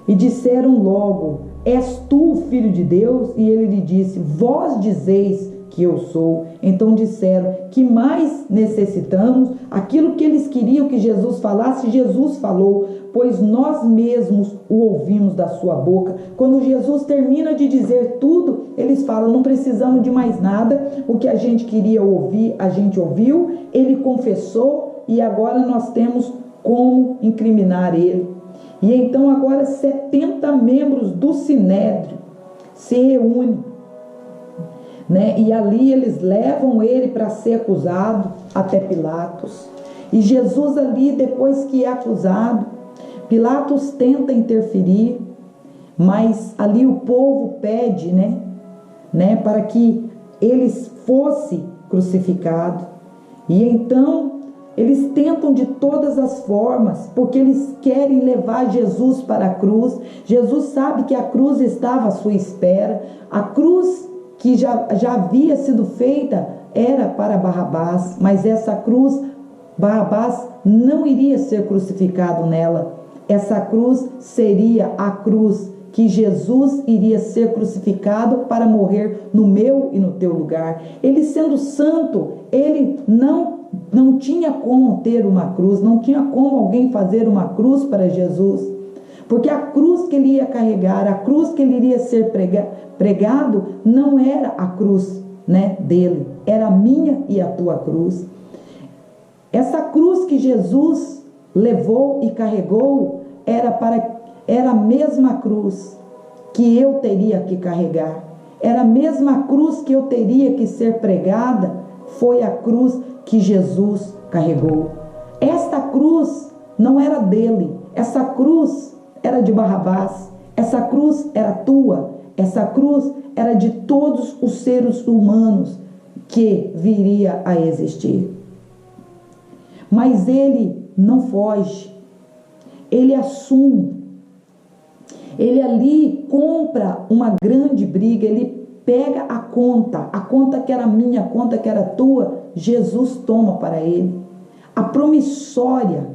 E disseram logo: és tu o Filho de Deus? E ele lhe disse: vós dizeis que eu sou. Então disseram: que mais necessitamos? Aquilo que eles queriam que Jesus falasse, Jesus falou, pois nós mesmos o ouvimos da sua boca. Quando Jesus termina de dizer tudo, eles falam: não precisamos de mais nada, o que a gente queria ouvir, a gente ouviu, ele confessou, e agora nós temos como incriminar ele. E então agora 70 membros do Sinédrio se reúnem, né? E ali eles levam ele para ser acusado até Pilatos. E Jesus ali, depois que é acusado, Pilatos tenta interferir, mas ali o povo pede, né, para que eles fosse crucificado. E então eles tentam de todas as formas, porque eles querem levar Jesus para a cruz. Jesus sabe que a cruz estava à sua espera. A cruz que já havia sido feita era para Barrabás, mas essa cruz, Barrabás não iria ser crucificado nela. Essa cruz seria a cruz que Jesus iria ser crucificado para morrer no meu e no teu lugar. Ele sendo santo, ele não tinha como ter uma cruz, não tinha como alguém fazer uma cruz para Jesus, porque a cruz que ele ia carregar, a cruz que ele iria ser pregado, não era a cruz, dele, era a minha e a tua cruz. Essa cruz que Jesus levou e carregou era a mesma cruz que eu teria que carregar, era a mesma cruz que eu teria que ser pregada. Foi a cruz que Jesus carregou. Esta cruz não era dele, essa cruz era de Barrabás, essa cruz era tua, essa cruz era de todos os seres humanos que viria a existir. Mas ele não foge, ele assume, ele ali compra uma grande briga, ele pega a conta que era minha, a conta que era tua, Jesus toma para ele. A promissória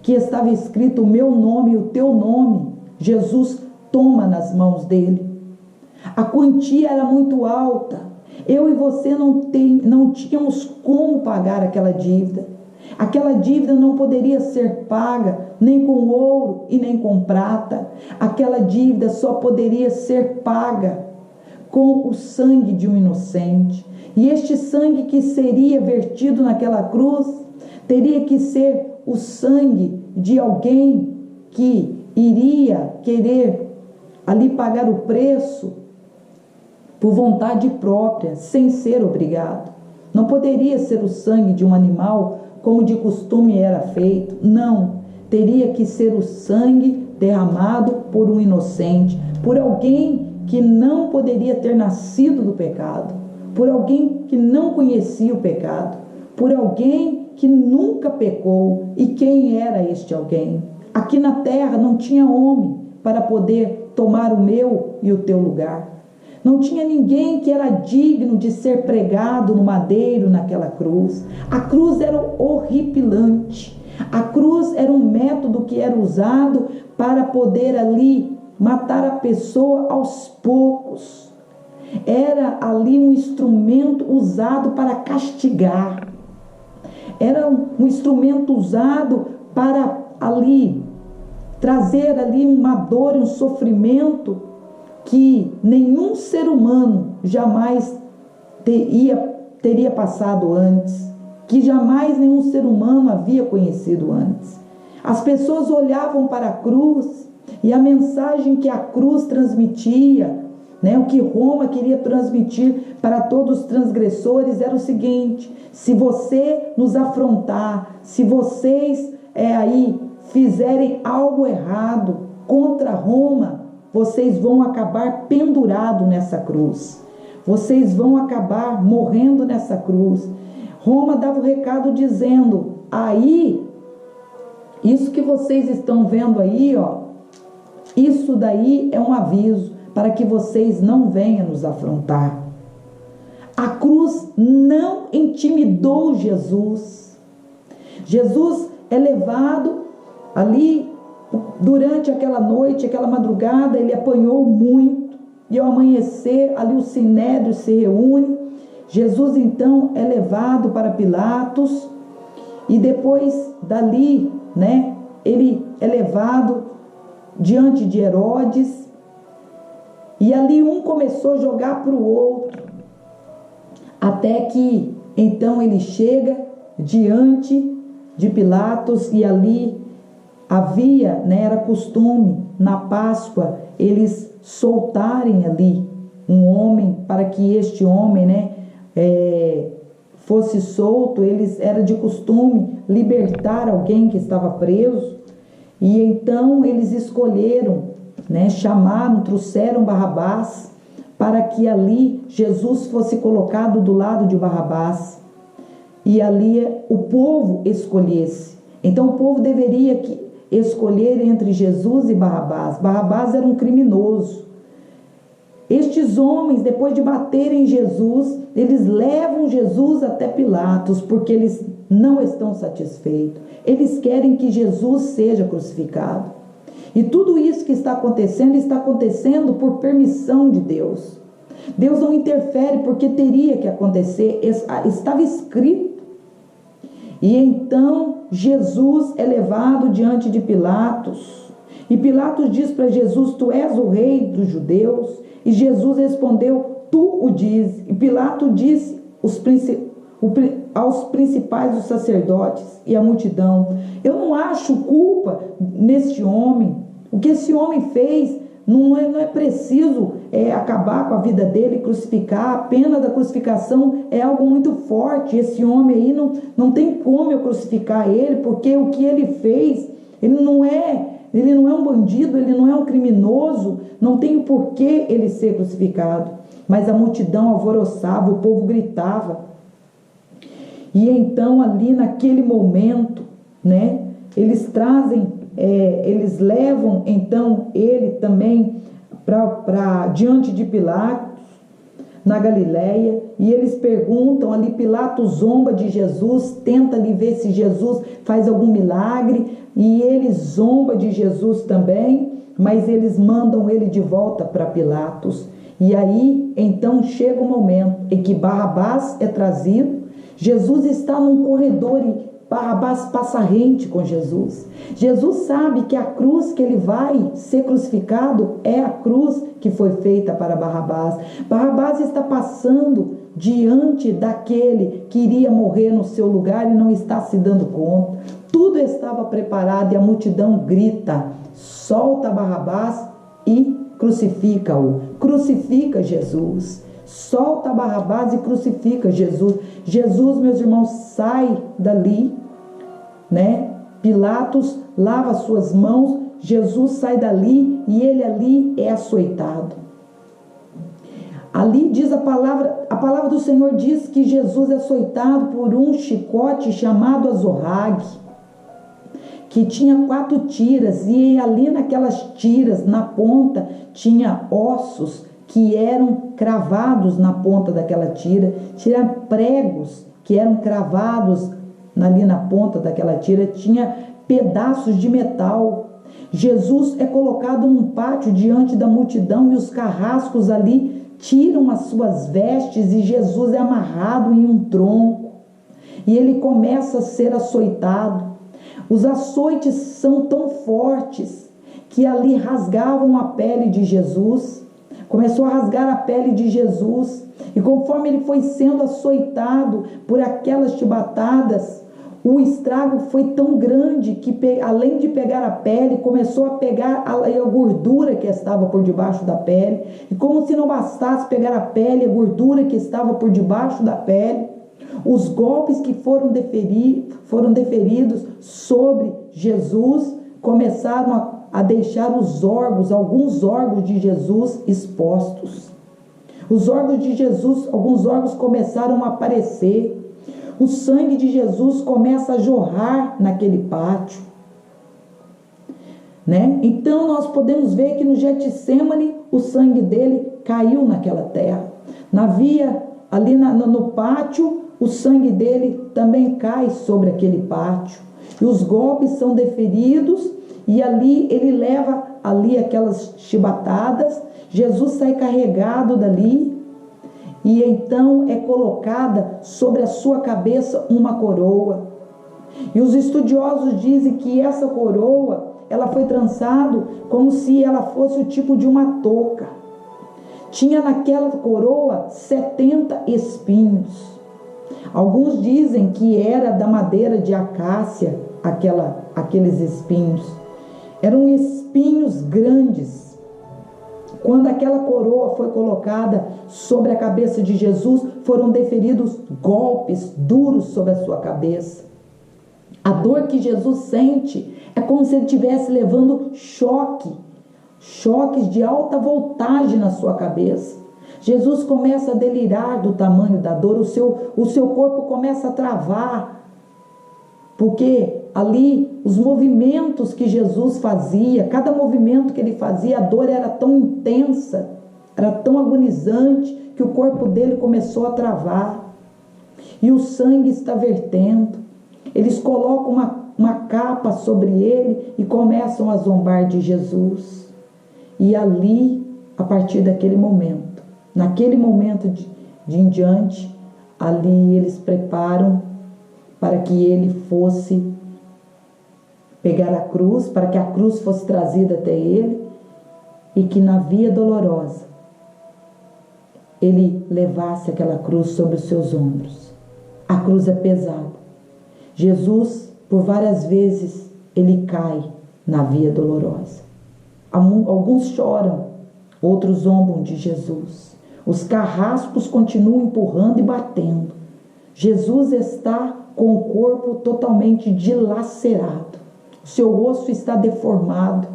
que estava escrito o meu nome e o teu nome, Jesus toma nas mãos dele. A quantia era muito alta, eu e você não tínhamos como pagar aquela dívida. Aquela dívida não poderia ser paga nem com ouro e nem com prata. Aquela dívida só poderia ser paga com o sangue de um inocente. E este sangue que seria vertido naquela cruz teria que ser o sangue de alguém que iria querer ali pagar o preço por vontade própria, sem ser obrigado. Não poderia ser o sangue de um animal, como de costume era feito. Não, teria que ser o sangue derramado por um inocente, por alguém que não poderia ter nascido do pecado, por alguém que não conhecia o pecado, por alguém que nunca pecou. E quem era este alguém? Aqui na terra não tinha homem para poder tomar o meu e o teu lugar. Não tinha ninguém que era digno de ser pregado no madeiro naquela cruz. A cruz era horripilante. A cruz era um método que era usado para poder ali matar a pessoa aos poucos. Era ali um instrumento usado para castigar. Era um instrumento usado para ali trazer ali uma dor e um sofrimento que nenhum ser humano jamais teria passado antes, que jamais nenhum ser humano havia conhecido antes. As pessoas olhavam para a cruz e a mensagem que a cruz transmitia, o que Roma queria transmitir para todos os transgressores era o seguinte: se você nos afrontar, se vocês fizerem algo errado contra Roma, vocês vão acabar pendurados nessa cruz. Vocês vão acabar morrendo nessa cruz. Roma dava o recado dizendo: aí, isso que vocês estão vendo aí, ó, isso daí é um aviso para que vocês não venham nos afrontar. A cruz não intimidou Jesus. Jesus é levado ali durante aquela noite, aquela madrugada, ele apanhou muito, e ao amanhecer ali o sinédrio se reúne. Jesus então é levado para Pilatos, e depois dali, né, ele é levado diante de Herodes, e ali um começou a jogar para o outro, até que então ele chega diante de Pilatos, e ali havia, né, era costume na Páscoa eles soltarem ali um homem, para que este homem, né, fosse solto. Eles era de costume libertar alguém que estava preso, e então eles escolheram, né, chamaram, trouxeram Barrabás, para que ali Jesus fosse colocado do lado de Barrabás, e ali o povo escolhesse. Então o povo deveria escolher entre Jesus e Barrabás. Barrabás era um criminoso. Estes homens, depois de baterem Jesus, eles levam Jesus até Pilatos, porque eles não estão satisfeitos. Eles querem que Jesus seja crucificado. E tudo isso que está acontecendo por permissão de Deus. Deus não interfere porque teria que acontecer, estava escrito. E então Jesus é levado diante de Pilatos, e Pilatos diz para Jesus: tu és o rei dos judeus? E Jesus respondeu: tu o dizes. E Pilatos disse aos principais dos sacerdotes e à multidão: eu não acho culpa neste homem. O que esse homem fez não é preciso acabar com a vida dele, crucificar. A pena da crucificação é algo muito forte. Esse homem aí não tem como eu crucificar ele, porque o que ele fez, ele não é um bandido, ele não é um criminoso, não tem por que ele ser crucificado. Mas a multidão alvoroçava, o povo gritava. E então ali naquele momento, né, eles levam então ele também para diante de Pilatos, na Galileia, e eles perguntam ali. Pilatos zomba de Jesus, tenta ali ver se Jesus faz algum milagre, e ele zomba de Jesus também, mas eles mandam ele de volta para Pilatos. E aí então chega o momento em que Barrabás é trazido. Jesus está num corredor e Barrabás passa rente com Jesus. Jesus sabe que a cruz que ele vai ser crucificado é a cruz que foi feita para Barrabás. Barrabás está passando diante daquele que iria morrer no seu lugar e não está se dando conta. Tudo estava preparado e a multidão grita: solta Barrabás e crucifica-o. Crucifica Jesus. Solta Barrabás e crucifica Jesus. Jesus, meus irmãos, sai dali, né? Pilatos lava suas mãos, Jesus sai dali e ele ali é açoitado. Ali diz a palavra do Senhor diz que Jesus é açoitado por um chicote chamado azorrague, que tinha 4 tiras, e ali naquelas tiras, na ponta, tinha ossos que eram cravados na ponta daquela tira, tinha pregos que eram cravados ali na ponta daquela tira, tinha pedaços de metal. Jesus é colocado num pátio diante da multidão, e os carrascos ali tiram as suas vestes, e Jesus é amarrado em um tronco, e ele começa a ser açoitado. Os açoites são tão fortes que ali rasgavam a pele de Jesus. Começou a rasgar a pele de Jesus, e conforme ele foi sendo açoitado por aquelas chibatadas, o estrago foi tão grande que, além de pegar a pele, começou a pegar a gordura que estava por debaixo da pele. E como se não bastasse pegar a pele, a gordura que estava por debaixo da pele, os golpes que foram deferidos sobre Jesus começaram a deixar alguns órgãos de Jesus expostos. Os órgãos de Jesus, alguns órgãos começaram a aparecer. O sangue de Jesus começa a jorrar naquele pátio, né? Então nós podemos ver que no Getsêmani o sangue dele caiu naquela terra. Ali no pátio, o sangue dele também cai sobre aquele pátio. E os golpes são deferidos, e ali ele leva ali aquelas chibatadas. Jesus sai carregado dali, e então é colocada sobre a sua cabeça uma coroa. E os estudiosos dizem que essa coroa, ela foi trançada como se ela fosse o tipo de uma touca. Tinha naquela coroa 70 espinhos. Alguns dizem que era da madeira de acácia, aqueles espinhos. Eram espinhos grandes. Quando aquela coroa foi colocada sobre a cabeça de Jesus, foram deferidos golpes duros sobre a sua cabeça. A dor que Jesus sente é como se ele estivesse levando choques de alta voltagem na sua cabeça. Jesus começa a delirar do tamanho da dor, o seu corpo começa a travar, porque ali os movimentos que Jesus fazia, cada movimento que ele fazia, a dor era tão intensa, era tão agonizante, que o corpo dele começou a travar, e o sangue está vertendo. Eles colocam uma capa sobre ele e começam a zombar de Jesus. E ali, a partir daquele momento, naquele momento de em diante, ali eles preparam para que ele fosse pegar a cruz, para que a cruz fosse trazida até ele, e que na via dolorosa ele levasse aquela cruz sobre os seus ombros. A cruz é pesada. Jesus, por várias vezes, ele cai na via dolorosa. Alguns choram, outros zombam de Jesus. Os carrascos continuam empurrando e batendo. Jesus está com o corpo totalmente dilacerado. O seu rosto está deformado.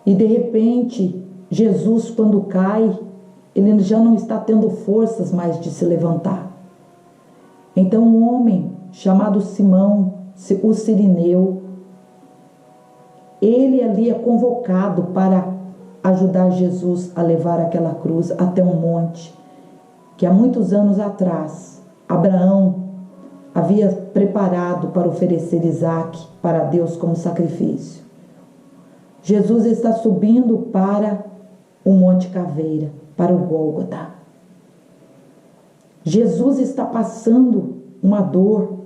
E de repente, Jesus, quando cai, ele já não está tendo forças mais de se levantar. Então um homem chamado Simão, o Cirineu, ele ali é convocado para ajudar Jesus a levar aquela cruz até um monte que há muitos anos atrás Abraão havia preparado para oferecer Isaque para Deus como sacrifício. Jesus está subindo para o Monte Caveira, para o Gólgota. Jesus está passando uma dor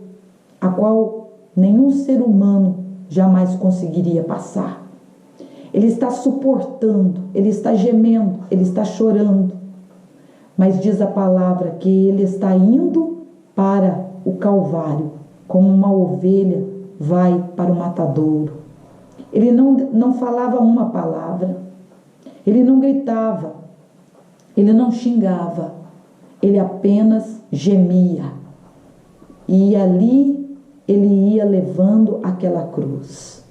a qual nenhum ser humano jamais conseguiria passar. Ele está suportando, ele está gemendo, ele está chorando. Mas diz a palavra que ele está indo para o Calvário, como uma ovelha vai para o matadouro. Ele não falava uma palavra, ele não gritava, ele não xingava, ele apenas gemia. E ali ele ia levando aquela cruz.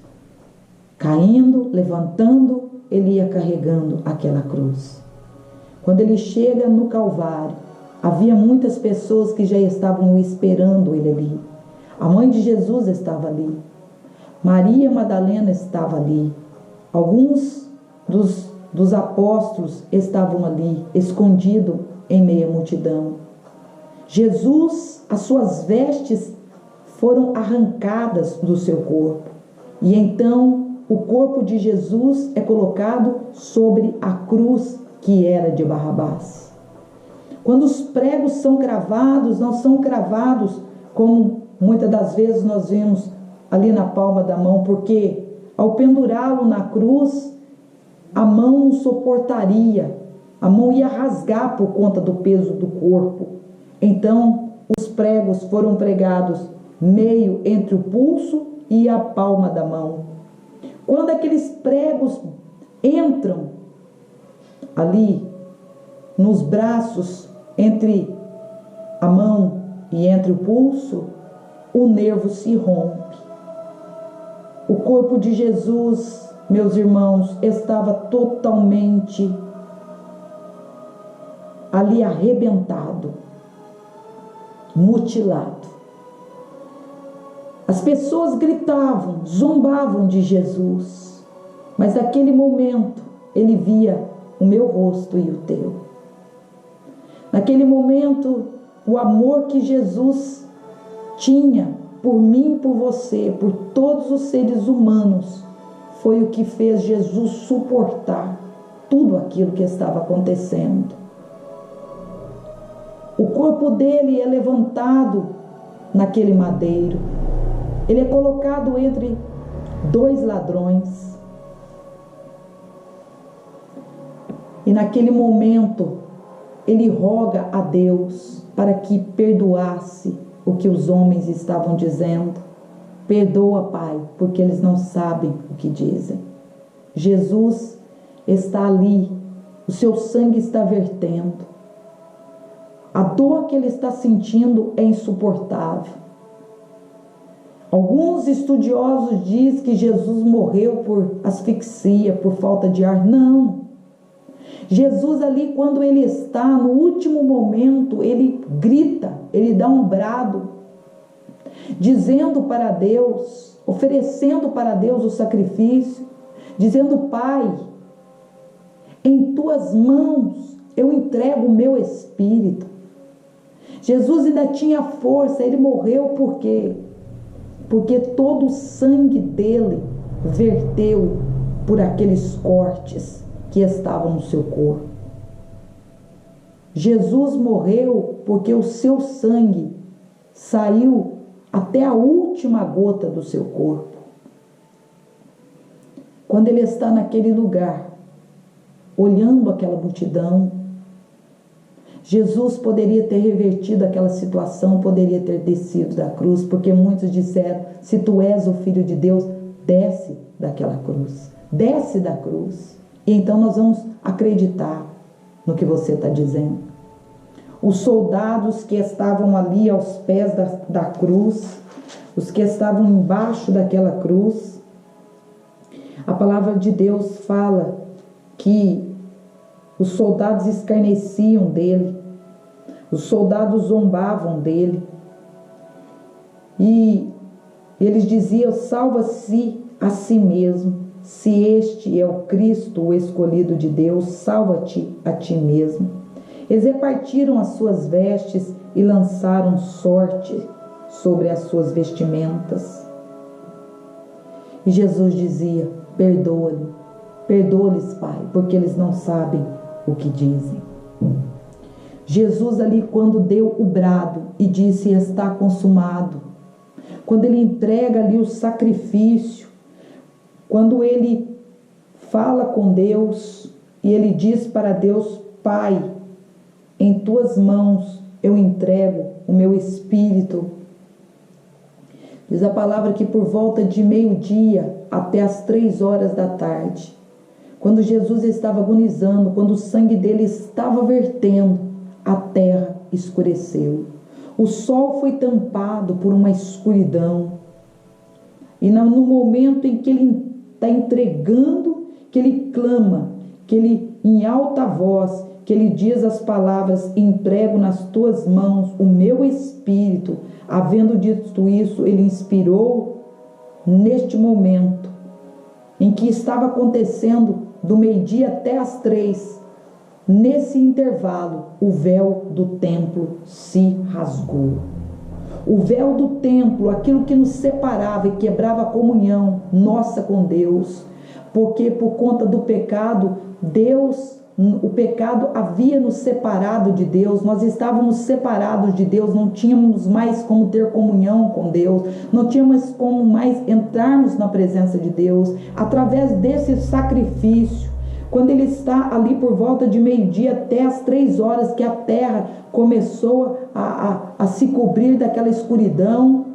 Caindo, levantando, ele ia carregando aquela cruz. Quando ele chega no Calvário, havia muitas pessoas que já estavam esperando ele ali. A mãe de Jesus estava ali. Maria Madalena estava ali. Alguns dos apóstolos estavam ali, escondidos em meio à multidão. Jesus, as suas vestes foram arrancadas do seu corpo. E então o corpo de Jesus é colocado sobre a cruz que era de Barrabás. Quando os pregos são cravados, não são cravados como muitas das vezes nós vemos ali na palma da mão, porque ao pendurá-lo na cruz, a mão não suportaria, a mão ia rasgar por conta do peso do corpo. Então os pregos foram pregados meio entre o pulso e a palma da mão. Quando aqueles pregos entram ali nos braços, entre a mão e entre o pulso, o nervo se rompe. O corpo de Jesus, meus irmãos, estava totalmente ali arrebentado. mutilado. As pessoas gritavam, zombavam de Jesus, mas naquele momento ele via o meu rosto e o teu. Naquele momento, o amor que Jesus tinha por mim e por você, por todos os seres humanos, foi o que fez Jesus suportar tudo aquilo que estava acontecendo. O corpo dele é levantado naquele madeiro. Ele é colocado entre dois ladrões. E naquele momento, ele roga a Deus para que perdoasse o que os homens estavam dizendo. Perdoa, Pai, porque eles não sabem o que dizem. Jesus está ali, o seu sangue está vertendo. A dor que ele está sentindo é insuportável. Alguns estudiosos dizem que Jesus morreu por asfixia, por falta de ar. Não. Jesus ali, quando ele está no último momento, ele grita, ele dá um brado, dizendo para Deus, oferecendo para Deus o sacrifício, dizendo: Pai, em tuas mãos eu entrego o meu espírito. Jesus ainda tinha força, ele morreu por quê? Porque todo o sangue dele verteu por aqueles cortes que estavam no seu corpo. Jesus morreu porque o seu sangue saiu até a última gota do seu corpo. Quando ele está naquele lugar, olhando aquela multidão, Jesus poderia ter revertido aquela situação, poderia ter descido da cruz, porque muitos disseram: se tu és o Filho de Deus, desce daquela cruz, desce da cruz. E então nós vamos acreditar no que você está dizendo. Os soldados que estavam ali aos pés da cruz, os que estavam embaixo daquela cruz, a palavra de Deus fala que os soldados escarneciam dele, os soldados zombavam dele, e eles diziam: salva-se a si mesmo, se este é o Cristo, o escolhido de Deus, salva-te a ti mesmo. Eles repartiram as suas vestes e lançaram sorte sobre as suas vestimentas. E Jesus dizia: perdoa-lhe, perdoa-lhes, Pai, porque eles não sabem o que dizem. Jesus ali, quando deu o brado e disse: está consumado, quando ele entrega ali o sacrifício, quando ele fala com Deus e ele diz para Deus: Pai, em tuas mãos eu entrego o meu espírito. Diz a palavra que por volta de meio-dia até as 3 horas da tarde, quando Jesus estava agonizando, quando o sangue dele estava vertendo, a terra escureceu. O sol foi tampado por uma escuridão. E no momento em que ele está entregando, que ele clama, que ele em alta voz, que ele diz as palavras: entrego nas tuas mãos o meu espírito. Havendo dito isso, ele inspirou neste momento em que estava acontecendo do meio-dia até as 3. Nesse intervalo, o véu do templo se rasgou. O véu do templo, aquilo que nos separava e quebrava a comunhão nossa com Deus, porque por conta do pecado, o pecado havia nos separado de Deus, nós estávamos separados de Deus, não tínhamos mais como ter comunhão com Deus, não tínhamos como mais entrarmos na presença de Deus. Através desse sacrifício, quando ele está ali por volta de meio-dia até as 3 horas, que a terra começou a se cobrir daquela escuridão,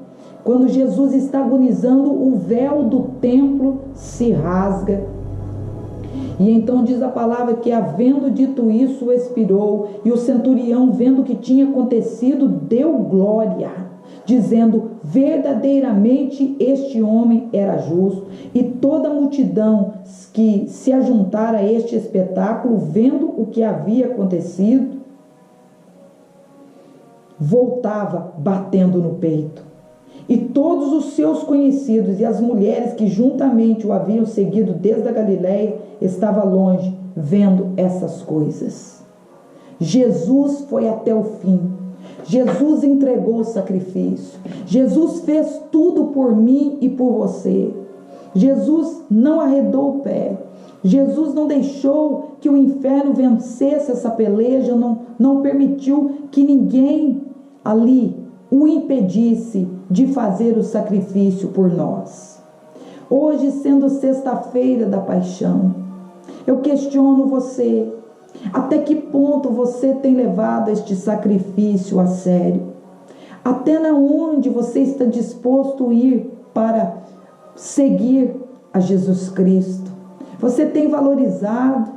quando Jesus está agonizando, o véu do templo se rasga. E então diz a palavra que, havendo dito isso, expirou. E o centurião, vendo o que tinha acontecido, deu glória, dizendo: verdadeiramente este homem era justo. E toda a multidão que se ajuntara a este espetáculo, vendo o que havia acontecido, voltava batendo no peito. E todos os seus conhecidos e as mulheres que juntamente o haviam seguido desde a Galiléia estavam longe, vendo essas coisas. Jesus foi até o fim. Jesus entregou o sacrifício. Jesus fez tudo por mim e por você. Jesus não arredou o pé. Jesus não deixou que o inferno vencesse essa peleja, não permitiu que ninguém ali o impedisse de fazer o sacrifício por nós. Hoje, sendo sexta-feira da paixão, eu questiono você, até que ponto você tem levado este sacrifício a sério? Até onde você está disposto a ir para seguir a Jesus Cristo? Você tem valorizado?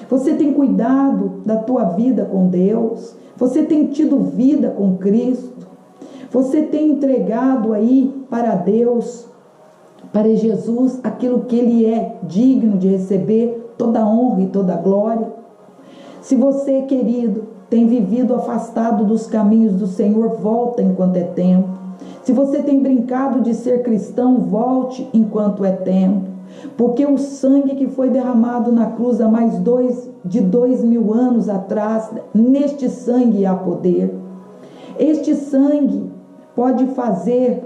Você tem cuidado da tua vida com Deus? Você tem tido vida com Cristo? Você tem entregado aí para Deus, para Jesus, aquilo que Ele é digno de receber, toda a honra e toda a glória? Se você, querido, tem vivido afastado dos caminhos do Senhor, volta enquanto é tempo. Se você tem brincado de ser cristão, volte enquanto é tempo. Porque o sangue que foi derramado na cruz há mais de 2000 anos atrás, neste sangue há poder. Este sangue pode fazer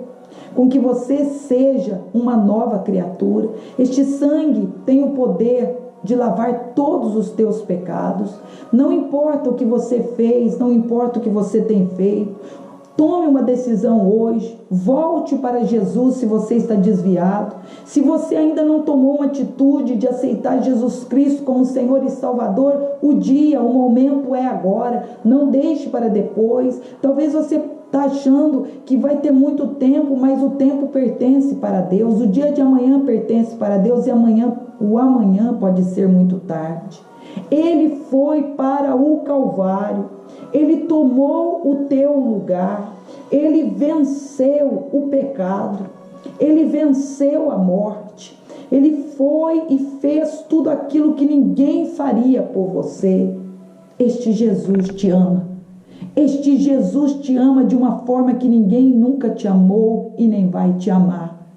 com que você seja uma nova criatura. Este sangue tem o poder de lavar todos os teus pecados. Não importa o que você fez, não importa o que você tem feito. Tome uma decisão hoje, volte para Jesus se você está desviado. Se você ainda não tomou uma atitude de aceitar Jesus Cristo como Senhor e Salvador, o momento é agora, não deixe para depois. Talvez você está achando que vai ter muito tempo, mas o tempo pertence para Deus, o dia de amanhã pertence para Deus e o amanhã pode ser muito tarde. Ele foi para o Calvário, Ele tomou o teu lugar, Ele venceu o pecado, Ele venceu a morte, Ele foi e fez tudo aquilo que ninguém faria por você. Este Jesus te ama, este Jesus te ama de uma forma que ninguém nunca te amou e nem vai te amar.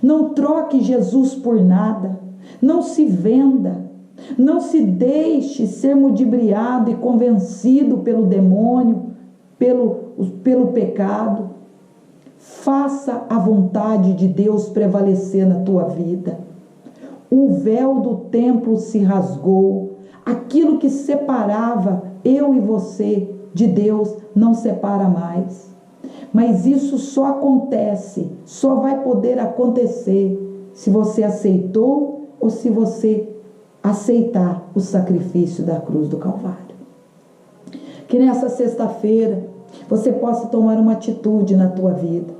Não troque Jesus por nada, não se venda. Não se deixe ser ludibriado e convencido pelo demônio, pelo pecado. Faça a vontade de Deus prevalecer na tua vida. O véu do templo se rasgou. Aquilo que separava eu e você de Deus não separa mais. Mas isso só acontece, só vai poder acontecer se você aceitou ou se você aceitar o sacrifício da cruz do Calvário. Que nessa sexta-feira você possa tomar uma atitude na tua vida.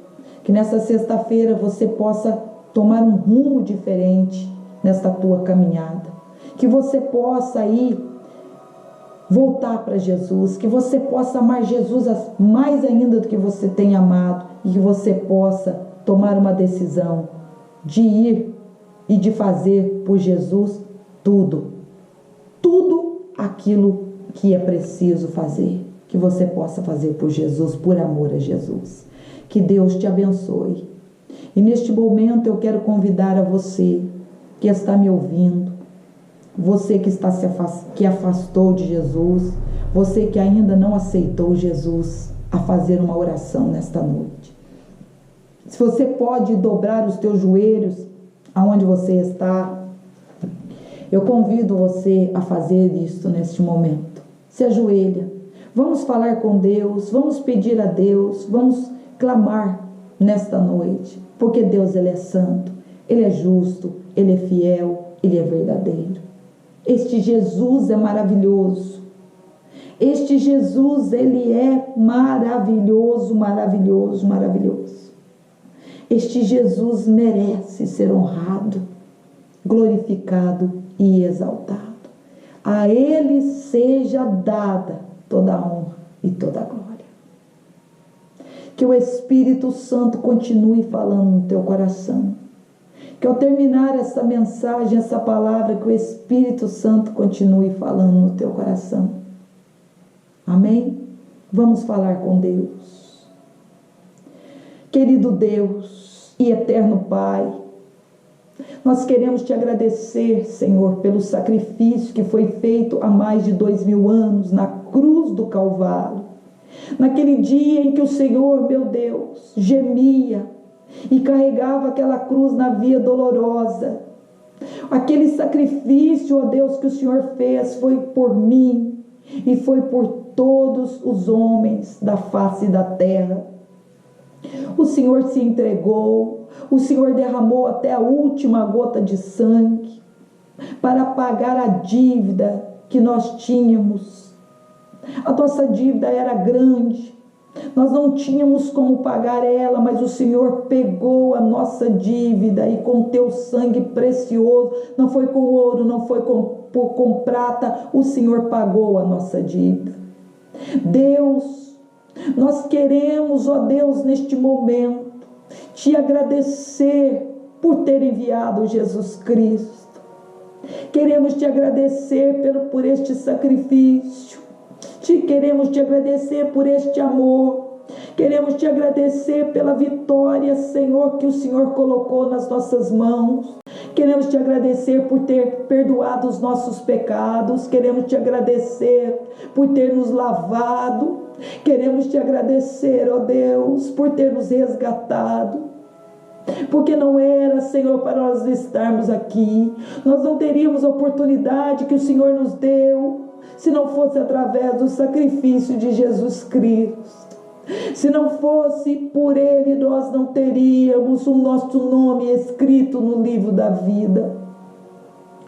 Que nessa sexta-feira você possa tomar um rumo diferente nesta tua caminhada. Que você possa ir voltar para Jesus. Que você possa amar Jesus mais ainda do que você tem amado. E que você possa tomar uma decisão de ir e de fazer por Jesus tudo aquilo que é preciso fazer, que você possa fazer por Jesus, por amor a Jesus. Que Deus te abençoe. E neste momento eu quero convidar a você que está me ouvindo, você que que afastou de Jesus, você que ainda não aceitou Jesus, a fazer uma oração nesta noite. Se você pode dobrar os teus joelhos aonde você está, eu convido você a fazer isto neste momento. Se ajoelha. Vamos falar com Deus, vamos pedir a Deus, vamos clamar nesta noite. Porque Deus, Ele é santo, Ele é justo, Ele é fiel, Ele é verdadeiro. Este Jesus é maravilhoso. Este Jesus, Ele é maravilhoso, maravilhoso, maravilhoso. Este Jesus merece ser honrado, glorificado e exaltado. A Ele seja dada toda a honra e toda a glória. Que o Espírito Santo continue falando no teu coração. Que ao terminar essa mensagem, essa palavra, que o Espírito Santo continue falando no teu coração. Amém? Vamos falar com Deus. Querido Deus e eterno Pai, nós queremos te agradecer, Senhor, pelo sacrifício que foi feito há mais de 2000 anos na cruz do Calvário. Naquele dia em que o Senhor, meu Deus, gemia e carregava aquela cruz na via dolorosa. Aquele sacrifício, ó Deus, que o Senhor fez foi por mim e foi por todos os homens da face da terra. O Senhor se entregou, o Senhor derramou até a última gota de sangue para pagar a dívida que nós tínhamos. A nossa dívida era grande, nós não tínhamos como pagar ela, mas o Senhor pegou a nossa dívida e com teu sangue precioso, não foi com ouro, não foi com prata, o Senhor pagou a nossa dívida. Deus, nós queremos, ó Deus, neste momento, te agradecer por ter enviado Jesus Cristo. Queremos te agradecer por este sacrifício. Queremos te agradecer por este amor. Queremos te agradecer pela vitória, Senhor, que o Senhor colocou nas nossas mãos. Queremos te agradecer por ter perdoado os nossos pecados. Queremos te agradecer por ter nos lavado. Queremos te agradecer, ó Deus, por ter nos resgatado. Porque não era, Senhor, para nós estarmos aqui. Nós não teríamos a oportunidade que o Senhor nos deu se não fosse através do sacrifício de Jesus Cristo. Se não fosse por Ele, nós não teríamos o nosso nome escrito no livro da vida.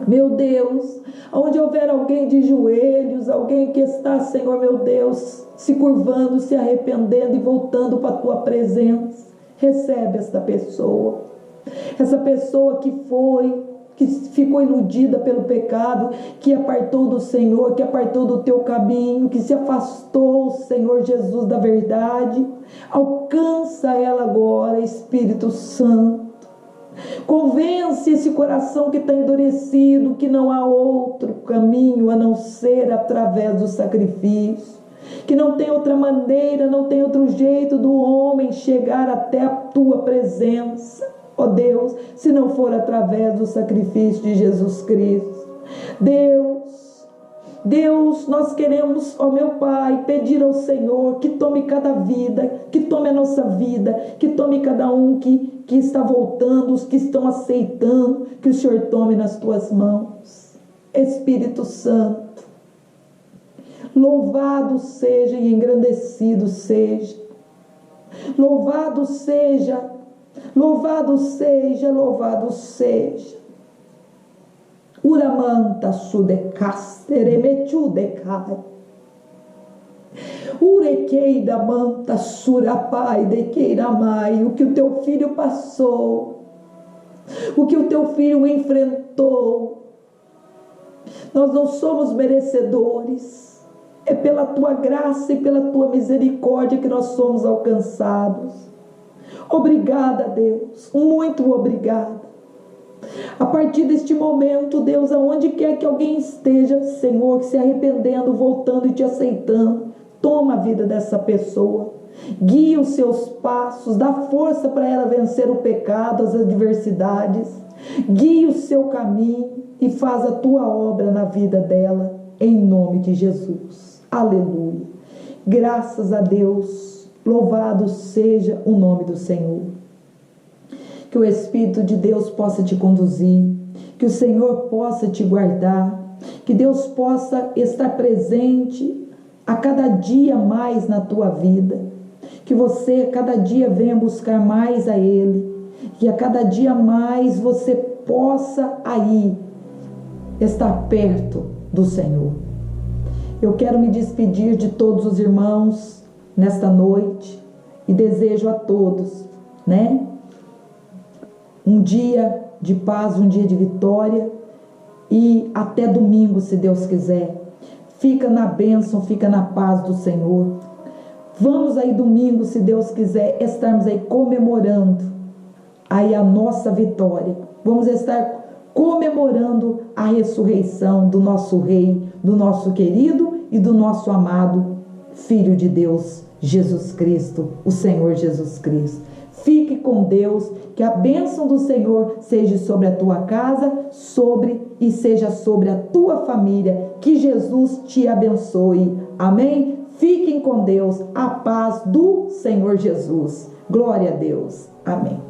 Meu Deus, onde houver alguém de joelhos, alguém que está, Senhor, meu Deus, se curvando, se arrependendo e voltando para a Tua presença, recebe esta pessoa. Essa pessoa que ficou iludida pelo pecado, que apartou do Senhor, que apartou do teu caminho, que se afastou, Senhor Jesus, da verdade. Alcança ela agora, Espírito Santo. Convence esse coração que está endurecido, que não há outro caminho a não ser através do sacrifício, que não tem outra maneira, não tem outro jeito do homem chegar até a tua presença, ó Deus, se não for através do sacrifício de Jesus Cristo. Deus, nós queremos, ó meu Pai, pedir ao Senhor que tome cada vida, que tome a nossa vida, que tome cada um que está voltando, os que estão aceitando, que o Senhor tome nas tuas mãos. Espírito Santo, louvado seja e engrandecido seja, louvado seja, louvado seja, louvado seja. Uramanta sudecasteremechudekai. Urequeida manta surapai dequeiramai. O que o teu filho passou, o que o teu filho enfrentou, nós não somos merecedores. É pela tua graça e pela tua misericórdia que nós somos alcançados. Obrigada, Deus, muito obrigada. A partir deste momento, Deus, aonde quer que alguém esteja, Senhor, se arrependendo, voltando e te aceitando, toma a vida dessa pessoa, guia os seus passos, dá força para ela vencer o pecado, as adversidades, guia o seu caminho e faz a tua obra na vida dela, em nome de Jesus. Aleluia. Graças a Deus, louvado seja o nome do Senhor. Que o Espírito de Deus possa te conduzir, que o Senhor possa te guardar, que Deus possa estar presente a cada dia mais na tua vida, que você a cada dia venha buscar mais a Ele, que a cada dia mais você possa aí estar perto do Senhor. Eu quero me despedir de todos os irmãos nesta noite e desejo a todos, um dia de paz, um dia de vitória e até domingo, se Deus quiser. Fica na bênção, fica na paz do Senhor. Vamos aí domingo, se Deus quiser, estarmos aí comemorando aí a nossa vitória. Vamos estar comemorando a ressurreição do nosso Rei, do nosso querido e do nosso amado Filho de Deus, Jesus Cristo, o Senhor Jesus Cristo. Fique com Deus, que a bênção do Senhor seja sobre a tua casa, e seja sobre a tua família. Que Jesus te abençoe. Amém? Fiquem com Deus. A paz do Senhor Jesus. Glória a Deus. Amém.